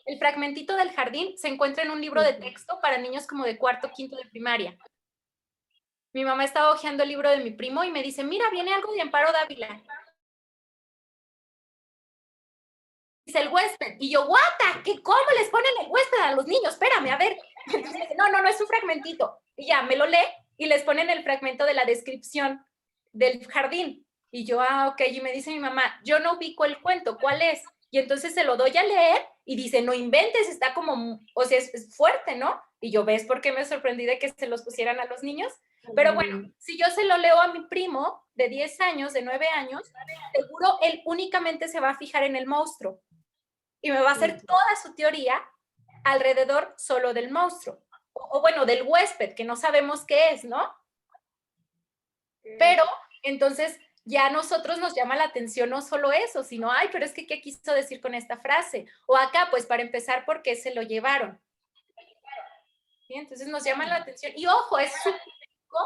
el fragmentito del jardín se encuentra en un libro de texto para niños como de cuarto, quinto de primaria. Mi mamá estaba hojeando el libro de mi primo y me dice, mira, viene algo de Amparo Dávila. Dice el huésped. Y yo, guata, ¿cómo les ponen el huésped a los niños? Espérame, a ver. Entonces, no, es un fragmentito. Y ya, me lo lee y les ponen el fragmento de la descripción del jardín. Y yo, ok. Y me dice mi mamá, yo no ubico el cuento, ¿cuál es? Y entonces se lo doy a leer y dice, no inventes, está como, o sea, es fuerte, ¿no? Y yo, ¿ves por qué me sorprendí de que se los pusieran a los niños? Pero bueno, si yo se lo leo a mi primo de 10 años, de 9 años, seguro él únicamente se va a fijar en el monstruo y me va a hacer toda su teoría alrededor solo del monstruo. O bueno, del huésped, que no sabemos qué es, ¿no? Pero entonces ya a nosotros nos llama la atención no solo eso, sino, pero es que ¿qué quiso decir con esta frase? O acá, pues para empezar, ¿por qué se lo llevaron? ¿Sí? Entonces nos llama la atención. Y ojo, es súper rico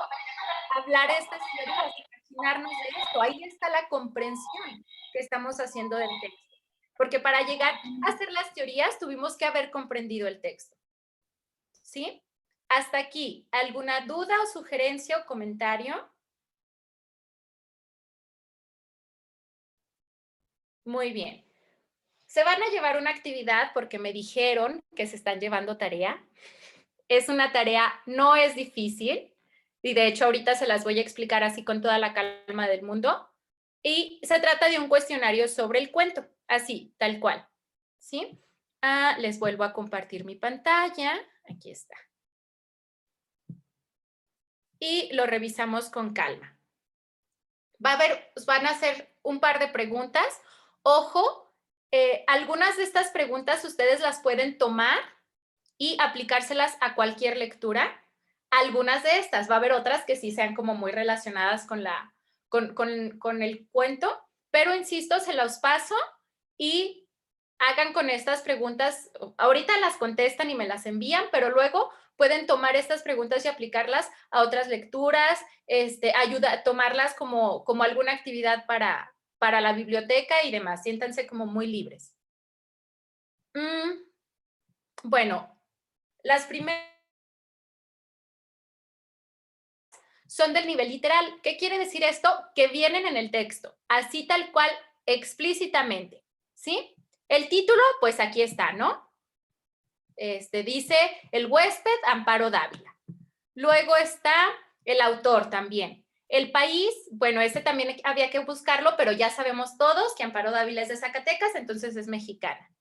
hablar estas teorías, imaginarnos de esto. Ahí está la comprensión que estamos haciendo del texto. Porque para llegar a hacer las teorías tuvimos que haber comprendido el texto. ¿Sí? Hasta aquí, ¿alguna duda o sugerencia o comentario? Muy bien. Se van a llevar una actividad porque me dijeron que se están llevando tarea. Es una tarea, no es difícil. Y de hecho ahorita se las voy a explicar así con toda la calma del mundo. Y se trata de un cuestionario sobre el cuento, así, tal cual. ¿Sí? Les vuelvo a compartir mi pantalla. Aquí está. Y lo revisamos con calma. Van a hacer un par de preguntas. Ojo, algunas de estas preguntas ustedes las pueden tomar y aplicárselas a cualquier lectura. Algunas de estas, va a haber otras que sí sean como muy relacionadas con el cuento, pero insisto, se los paso y hagan con estas preguntas. Ahorita las contestan y me las envían, pero luego pueden tomar estas preguntas y aplicarlas a otras lecturas, tomarlas como alguna actividad para la biblioteca y demás. Siéntanse como muy libres. Bueno, las primeras son del nivel literal. ¿Qué quiere decir esto? Que vienen en el texto, así tal cual, explícitamente, ¿sí? El título, pues aquí está, ¿no? Dice El huésped, Amparo Dávila. Luego está el autor también. El país, bueno, ese también había que buscarlo, pero ya sabemos todos que Amparo Dávila es de Zacatecas, entonces es mexicana.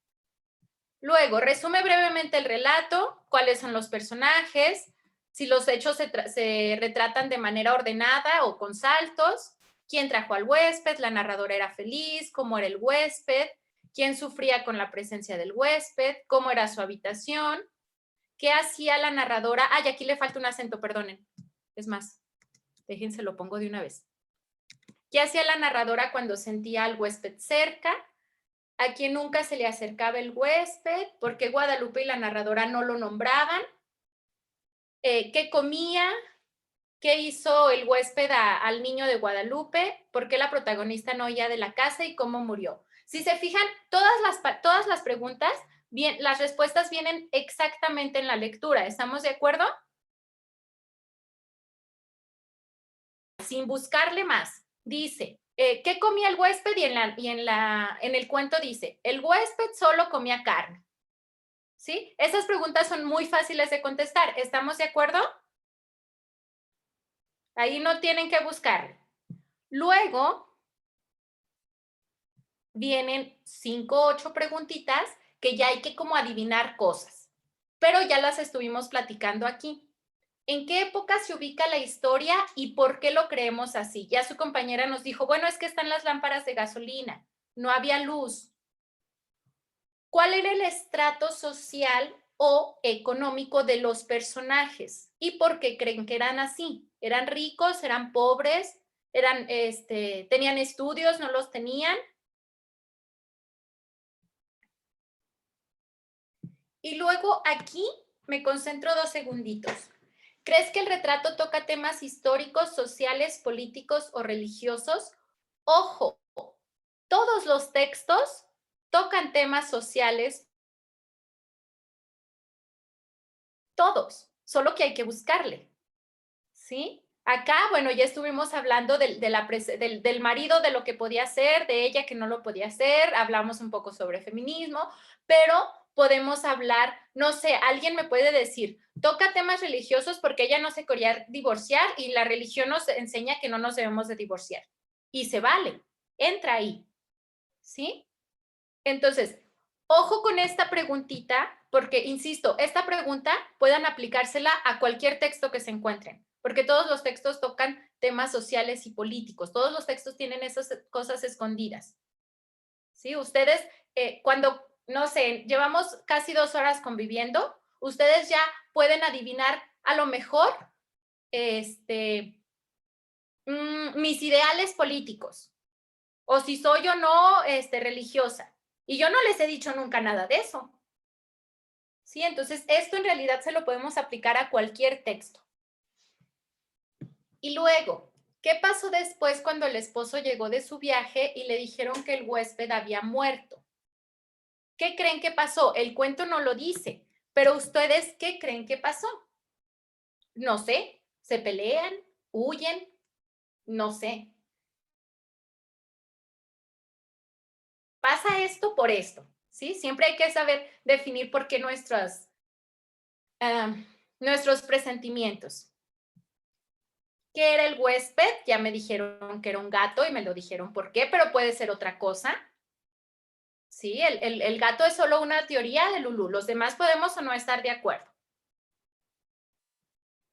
Luego, resume brevemente el relato, cuáles son los personajes, si los hechos se retratan de manera ordenada o con saltos, quién trajo al huésped, la narradora era feliz, cómo era el huésped, quién sufría con la presencia del huésped, cómo era su habitación, qué hacía la narradora. Y aquí le falta un acento, perdonen. Es más. Déjense, lo pongo de una vez. ¿Qué hacía la narradora cuando sentía al huésped cerca? ¿A quién nunca se le acercaba el huésped? ¿Por qué Guadalupe y la narradora no lo nombraban? ¿Qué comía? ¿Qué hizo el huésped al niño de Guadalupe? ¿Por qué la protagonista no oía de la casa y cómo murió? Si se fijan, todas las preguntas, bien, las respuestas vienen exactamente en la lectura. ¿Estamos de acuerdo? Sin buscarle más. Dice, ¿qué comía el huésped? Y en el cuento dice, el huésped solo comía carne. ¿Sí? Esas preguntas son muy fáciles de contestar. ¿Estamos de acuerdo? Ahí no tienen que buscar. Luego vienen 5 o 8 preguntitas que ya hay que como adivinar cosas, pero ya las estuvimos platicando aquí. ¿En qué época se ubica la historia y por qué lo creemos así? Ya su compañera nos dijo, bueno, es que están las lámparas de gasolina, no había luz. ¿Cuál era el estrato social o económico de los personajes? ¿Y por qué creen que eran así? ¿Eran ricos? ¿Eran pobres? ¿Tenían estudios? ¿No los tenían? Y luego aquí me concentro 2 segunditos. ¿Crees que el retrato toca temas históricos, sociales, políticos o religiosos? Ojo, todos los textos tocan temas sociales, todos, solo que hay que buscarle, ¿sí? Acá, bueno, ya estuvimos hablando del marido, de lo que podía hacer, de ella que no lo podía hacer, hablamos un poco sobre feminismo, pero podemos hablar, no sé, alguien me puede decir, toca temas religiosos porque ella no se quería divorciar y la religión nos enseña que no nos debemos de divorciar. Y se vale, entra ahí, ¿sí? Entonces, ojo con esta preguntita, porque, insisto, esta pregunta puedan aplicársela a cualquier texto que se encuentren, porque todos los textos tocan temas sociales y políticos, todos los textos tienen esas cosas escondidas, ¿sí? Ustedes, cuando, no sé, llevamos casi 2 horas conviviendo, ustedes ya pueden adivinar a lo mejor mis ideales políticos, o si soy o no religiosa. Y yo no les he dicho nunca nada de eso. ¿Sí? Entonces, esto en realidad se lo podemos aplicar a cualquier texto. Y luego, ¿qué pasó después cuando el esposo llegó de su viaje y le dijeron que el huésped había muerto? ¿Qué creen que pasó? El cuento no lo dice, pero ustedes, ¿qué creen que pasó? No sé, ¿se pelean? ¿Huyen? No sé. Pasa esto por esto, ¿sí? Siempre hay que saber definir por qué nuestros presentimientos. ¿Qué era el huésped? Ya me dijeron que era un gato y me lo dijeron por qué, pero puede ser otra cosa. Sí, el gato es solo una teoría de Lulú. Los demás podemos o no estar de acuerdo.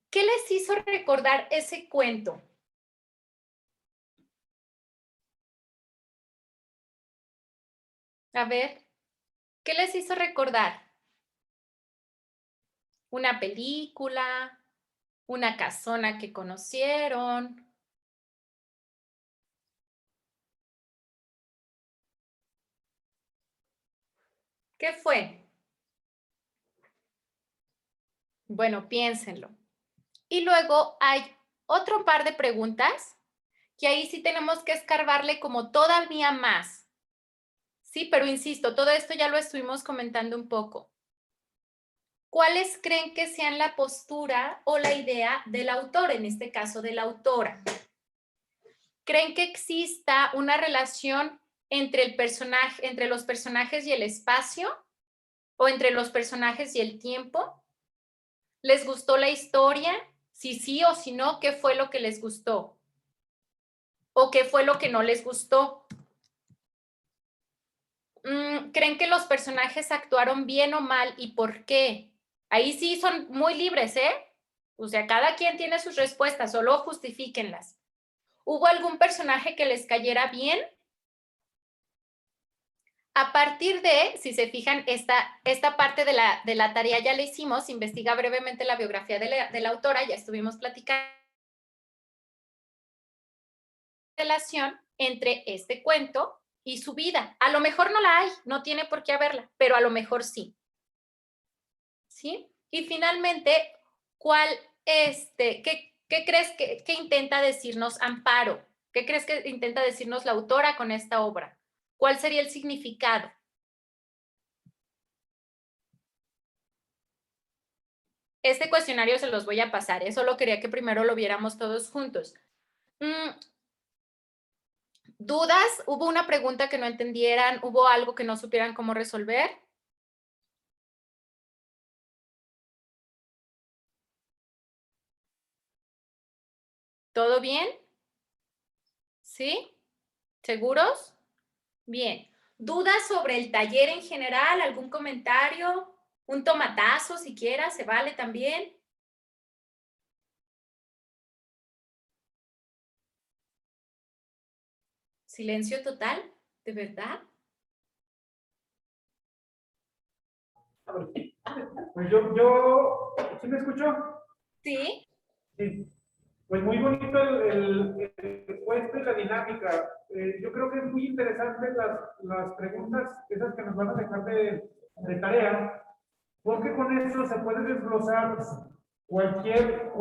¿Qué les hizo recordar ese cuento? A ver, ¿qué les hizo recordar? ¿Una película? ¿Una casona que conocieron? ¿Qué fue? Bueno, piénsenlo. Y luego hay otro par de preguntas que ahí sí tenemos que escarbarle como todavía más. Sí, pero insisto, todo esto ya lo estuvimos comentando un poco. ¿Cuáles creen que sean la postura o la idea del autor, en este caso de la autora? ¿Creen que exista una relación entre los personajes y el espacio? ¿O entre los personajes y el tiempo? ¿Les gustó la historia? Si sí o si no, ¿qué fue lo que les gustó? ¿O qué fue lo que no les gustó? ¿Creen que los personajes actuaron bien o mal y por qué? Ahí sí son muy libres, ¿eh? O sea, cada quien tiene sus respuestas, solo justifíquenlas. ¿Hubo algún personaje que les cayera bien? A partir de, si se fijan, esta parte de la tarea ya la hicimos, investiga brevemente la biografía de la autora, ya estuvimos platicando. relación entre este cuento y su vida. A lo mejor no la hay, no tiene por qué haberla, pero a lo mejor sí. ¿Sí? Y finalmente, ¿qué crees que intenta decirnos Amparo? ¿Qué crees que intenta decirnos la autora con esta obra? ¿Cuál sería el significado? Este cuestionario se los voy a pasar, solo quería que primero lo viéramos todos juntos. ¿Dudas? ¿Hubo una pregunta que no entendieran? ¿Hubo algo que no supieran cómo resolver? ¿Todo bien? ¿Sí? ¿Seguros? Bien. ¿Dudas sobre el taller en general? ¿Algún comentario? ¿Un tomatazo siquiera? ¿Se vale también? ¿Silencio total? ¿De verdad? Pues yo, ¿sí me escuchó? Sí. Sí. Pues muy bonito el puesto y la dinámica. Yo creo que es muy interesante las preguntas, esas que nos van a dejar de tarea, porque con eso se puede desglosar cualquier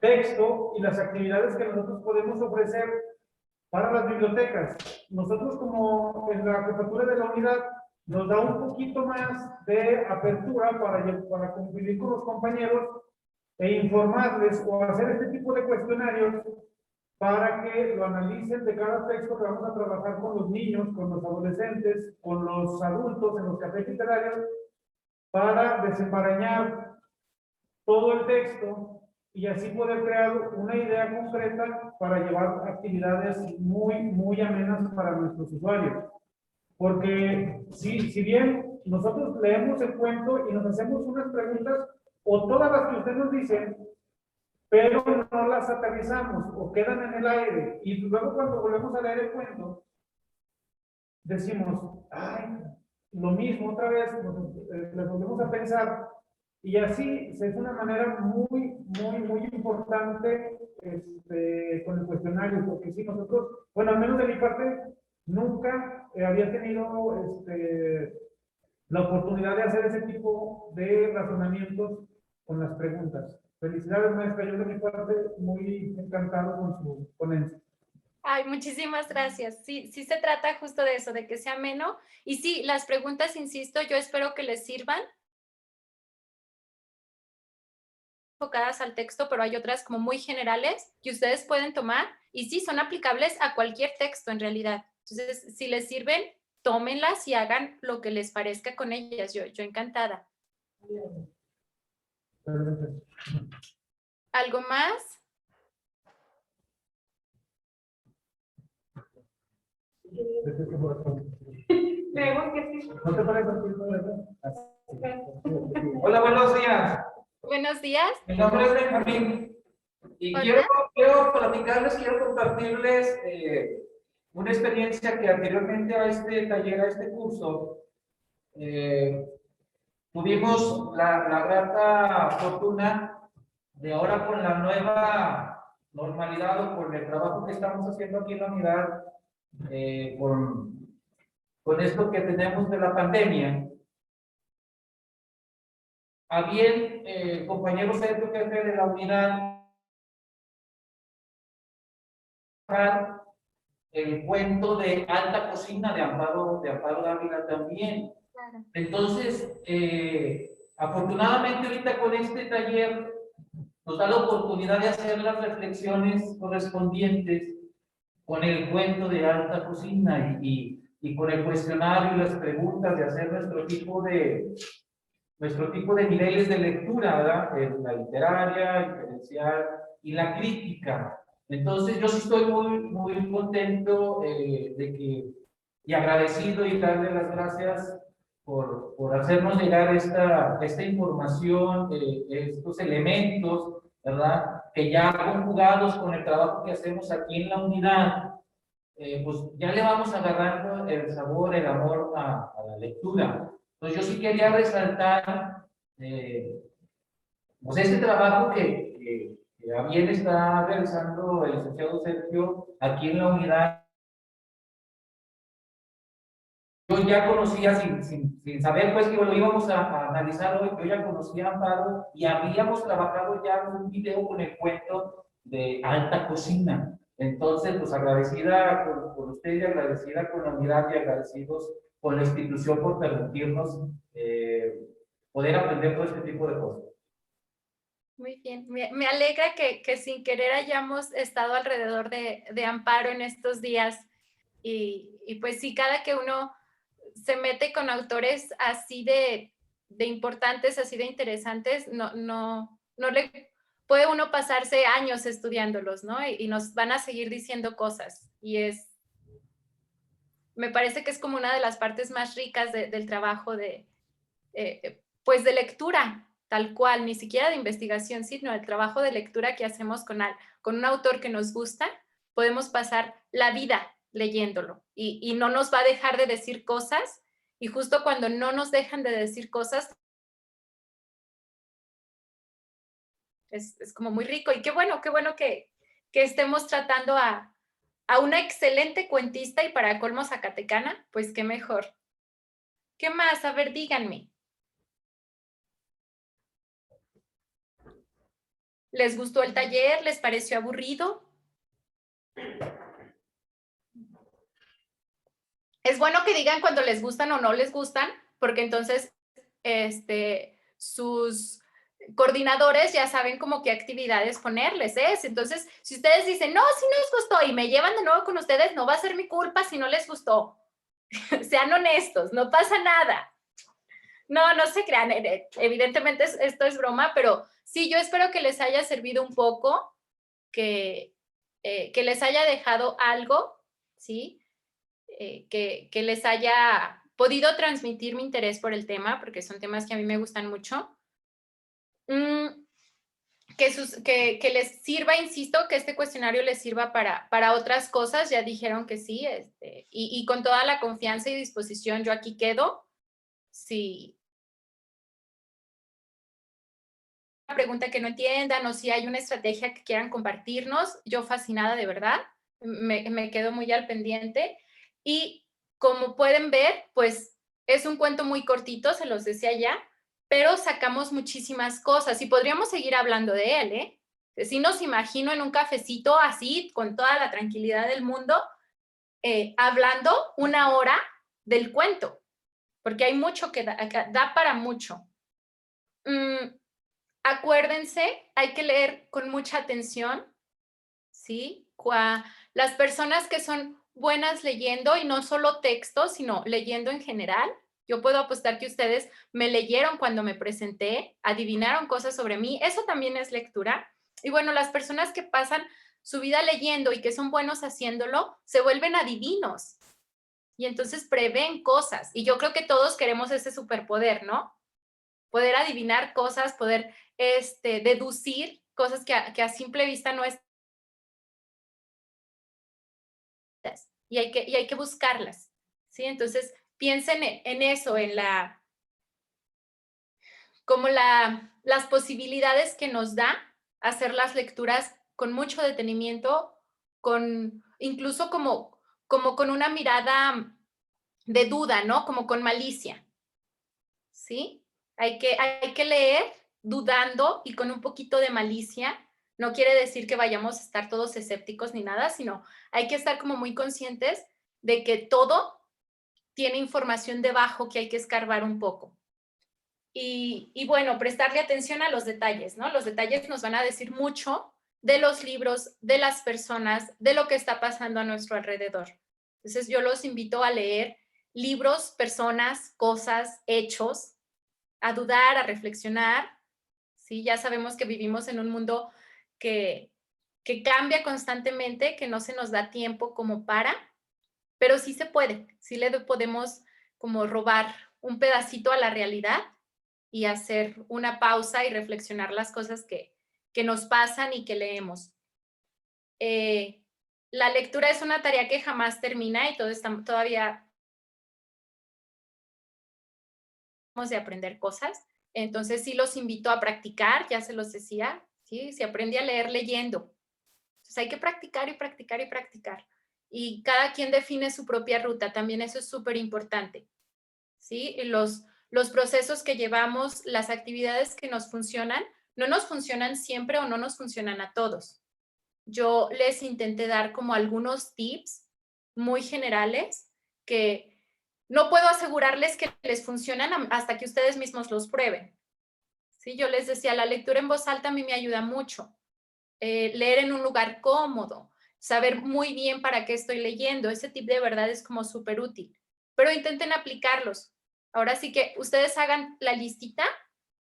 texto y las actividades que nosotros podemos ofrecer para las bibliotecas. Nosotros, como en la jefatura de la unidad, nos da un poquito más de apertura para convivir con los compañeros e informarles o hacer este tipo de cuestionarios para que lo analicen de cada texto que vamos a trabajar con los niños, con los adolescentes, con los adultos en los cafés literarios, para desembarañar todo el texto y así poder crear una idea concreta para llevar actividades muy amenas para nuestros usuarios. Porque si bien nosotros leemos el cuento y nos hacemos unas preguntas, o todas las que usted nos dice, pero no las aterrizamos o quedan en el aire, y luego cuando volvemos a leer el cuento, decimos, ay, lo mismo otra vez, les volvemos a pensar, y así es una manera muy importante con el cuestionario, porque si nosotros, bueno, al menos de mi parte, nunca había tenido la oportunidad de hacer ese tipo de razonamientos con las preguntas. Felicidades, maestra, yo de mi parte muy encantado con su ponencia. Ay, muchísimas gracias. Sí, sí se trata justo de eso, de que sea ameno. Y sí, las preguntas, insisto, yo espero que les sirvan. Enfocadas al texto, pero hay otras como muy generales que ustedes pueden tomar y sí, son aplicables a cualquier texto en realidad. Entonces, si les sirven, tómenlas y hagan lo que les parezca con ellas. Yo encantada. ¿Algo más? Creo que sí. ¿No te parece? Hola, buenos días. Buenos días. Mi nombre es Benjamín y Hola. quiero platicarles, quiero compartirles una experiencia que anteriormente a este taller, a este curso, tuvimos la grata fortuna de ahora con la nueva normalidad o con el trabajo que estamos haciendo aquí en la unidad, con esto que tenemos de la pandemia. A bien, compañero centro jefe de la unidad, el cuento de Alta Cocina de Amparo Dávila también. Claro. Entonces, afortunadamente ahorita con este taller nos da la oportunidad de hacer las reflexiones correspondientes con el cuento de Alta Cocina y con el cuestionario y las preguntas, de hacer nuestro tipo de niveles de lectura, ¿verdad? La literaria, el diferencial y la crítica. Entonces, yo sí estoy muy contento y agradecido y darle las gracias por hacernos llegar esta información, estos elementos, ¿verdad? Que ya conjugados con el trabajo que hacemos aquí en la unidad, pues ya le vamos agarrando el sabor, el amor a la lectura. Entonces yo sí quería resaltar pues este trabajo que A bien está realizando el licenciado Sergio aquí en la unidad. Yo ya conocía, sin saber pues que lo íbamos a analizar hoy, yo ya conocía a Amparo y habíamos trabajado ya un video con el cuento de Alta Cocina. Entonces, pues agradecida con usted y agradecida con la unidad y agradecidos con la institución por permitirnos poder aprender todo este tipo de cosas. Muy bien, me alegra que sin querer hayamos estado alrededor de Amparo en estos días y pues sí, cada que uno se mete con autores así de importantes, así de interesantes, no le puede uno pasarse años estudiándolos, ¿no? Y nos van a seguir diciendo cosas y me parece que es como una de las partes más ricas del trabajo pues de lectura, tal cual, ni siquiera de investigación, sino el trabajo de lectura que hacemos con un autor que nos gusta, podemos pasar la vida leyéndolo y no nos va a dejar de decir cosas y justo cuando no nos dejan de decir cosas, es como muy rico y qué bueno que estemos tratando a una excelente cuentista y para colmo zacatecana, pues qué mejor. ¿Qué más? A ver, díganme. ¿Les gustó el taller? ¿Les pareció aburrido? Es bueno que digan cuando les gustan o no les gustan, porque entonces sus coordinadores ya saben como qué actividades ponerles, ¿eh? Entonces, si ustedes dicen, no, sí nos gustó y me llevan de nuevo con ustedes, no va a ser mi culpa si no les gustó. Sean honestos, no pasa nada. No se crean, evidentemente esto es broma, pero sí, yo espero que les haya servido un poco, que les haya dejado algo, ¿sí? Que les haya podido transmitir mi interés por el tema, porque son temas que a mí me gustan mucho. Que les sirva, insisto, que este cuestionario les sirva para otras cosas, ya dijeron que sí, y con toda la confianza y disposición yo aquí quedo. Sí. Una pregunta que no entiendan o si hay una estrategia que quieran compartirnos, yo fascinada de verdad, me quedo muy al pendiente. Y como pueden ver, pues es un cuento muy cortito, se los decía ya, pero sacamos muchísimas cosas y podríamos seguir hablando de él, ¿eh? Sí nos imagino en un cafecito así, con toda la tranquilidad del mundo, hablando 1 hora del cuento, porque hay mucho que da para mucho. Acuérdense, hay que leer con mucha atención, ¿sí? Las personas que son buenas leyendo, y no solo texto, sino leyendo en general, yo puedo apostar que ustedes me leyeron cuando me presenté, adivinaron cosas sobre mí, eso también es lectura. Y bueno, las personas que pasan su vida leyendo y que son buenos haciéndolo, se vuelven adivinos. Y entonces prevén cosas. Y yo creo que todos queremos ese superpoder, ¿no? Poder adivinar cosas, poder deducir cosas que a simple vista no es. Y hay que buscarlas, ¿sí? Entonces, piensen en eso, como las posibilidades que nos da hacer las lecturas con mucho detenimiento, incluso como con una mirada de duda, ¿no? Como con malicia, ¿sí? Hay que leer dudando y con un poquito de malicia. No quiere decir que vayamos a estar todos escépticos ni nada, sino hay que estar como muy conscientes de que todo tiene información debajo que hay que escarbar un poco. Y bueno, prestarle atención a los detalles, ¿no? Los detalles nos van a decir mucho de los libros, de las personas, de lo que está pasando a nuestro alrededor. Entonces yo los invito a leer libros, personas, cosas, hechos, a dudar, a reflexionar, ¿sí? Ya sabemos que vivimos en un mundo que cambia constantemente, que no se nos da tiempo como pero sí se puede, sí le podemos como robar un pedacito a la realidad y hacer una pausa y reflexionar las cosas que nos pasan y que leemos. La lectura es una tarea que jamás termina y todavía de aprender cosas. Entonces sí los invito a practicar, ya se los decía, ¿sí? Se aprende a leer leyendo. Entonces hay que practicar y practicar y practicar. Y cada quien define su propia ruta, también eso es súper importante, ¿sí? Y los procesos que llevamos, las actividades que nos funcionan, no nos funcionan siempre o no nos funcionan a todos. Yo les intenté dar como algunos tips muy generales que no puedo asegurarles que les funcionan hasta que ustedes mismos los prueben. ¿Sí? Yo les decía, la lectura en voz alta a mí me ayuda mucho. Leer en un lugar cómodo, saber muy bien para qué estoy leyendo, ese tip de verdad es como súper útil. Pero intenten aplicarlos. Ahora sí que ustedes hagan la listita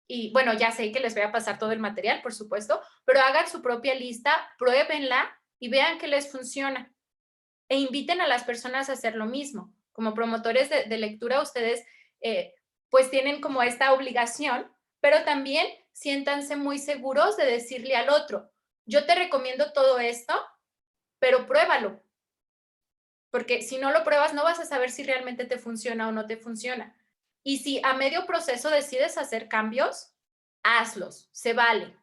y bueno, ya sé que les voy a pasar todo el material, por supuesto, pero hagan su propia lista, pruébenla y vean que les funciona. E inviten a las personas a hacer lo mismo. Como promotores de lectura, ustedes pues tienen como esta obligación, pero también siéntanse muy seguros de decirle al otro, yo te recomiendo todo esto, pero pruébalo. Porque si no lo pruebas, no vas a saber si realmente te funciona o no te funciona. Y si a medio proceso decides hacer cambios, hazlos, se vale.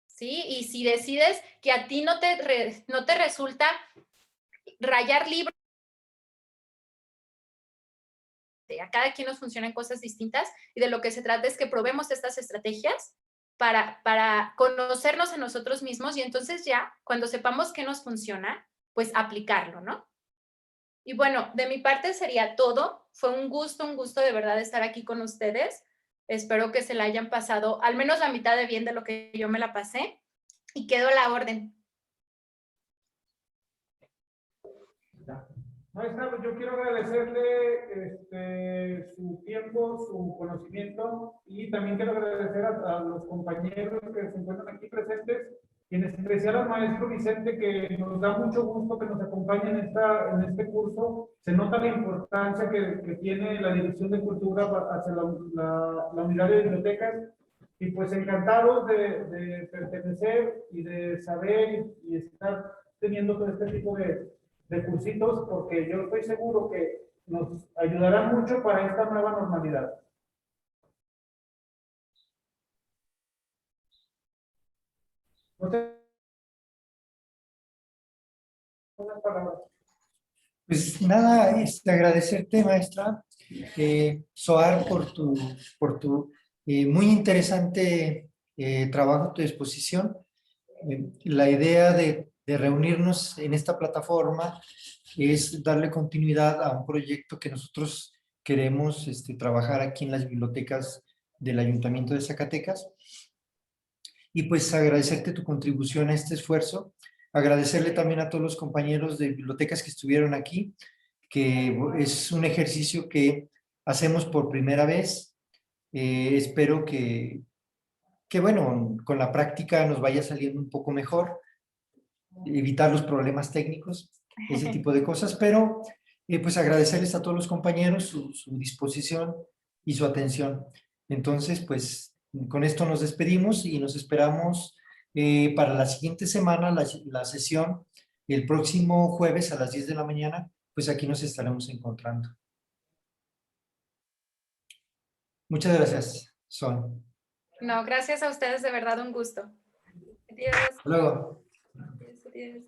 ¿Sí? Y si decides que a ti no te resulta rayar libros, a cada quien nos funcionan cosas distintas y de lo que se trata es que probemos estas estrategias para conocernos a nosotros mismos y entonces ya cuando sepamos qué nos funciona, pues aplicarlo, ¿no? Y bueno, de mi parte sería todo. Fue un gusto de verdad estar aquí con ustedes. Espero que se la hayan pasado al menos la mitad de bien de lo que yo me la pasé y quedo a la orden. Maestra, pues yo quiero agradecerle su tiempo, su conocimiento y también quiero agradecer a los compañeros que se encuentran aquí presentes y en especial al maestro Vicente, que nos da mucho gusto que nos acompañe en este curso. Se nota la importancia que tiene la Dirección de Cultura hacia la unidad de bibliotecas y pues encantados de pertenecer y de saber y estar teniendo todo este tipo de cursitos, porque yo estoy seguro que nos ayudará mucho para esta nueva normalidad. Unas palabras. Pues nada, agradecerte, maestra Soar, por tu muy interesante trabajo, tu exposición. La idea de reunirnos en esta plataforma es darle continuidad a un proyecto que nosotros queremos trabajar aquí en las bibliotecas del Ayuntamiento de Zacatecas. Y pues agradecerte tu contribución a este esfuerzo, agradecerle también a todos los compañeros de bibliotecas que estuvieron aquí, que es un ejercicio que hacemos por primera vez. Espero que bueno, con la práctica nos vaya saliendo un poco mejor, evitar los problemas técnicos, ese tipo de cosas, pero pues agradecerles a todos los compañeros su disposición y su atención. Entonces, pues con esto nos despedimos y nos esperamos para la siguiente semana, la sesión, el próximo jueves a las 10 de la mañana, pues aquí nos estaremos encontrando. Muchas gracias, Son. No, gracias a ustedes, de verdad un gusto. Adiós. Hasta luego. Adiós, adiós.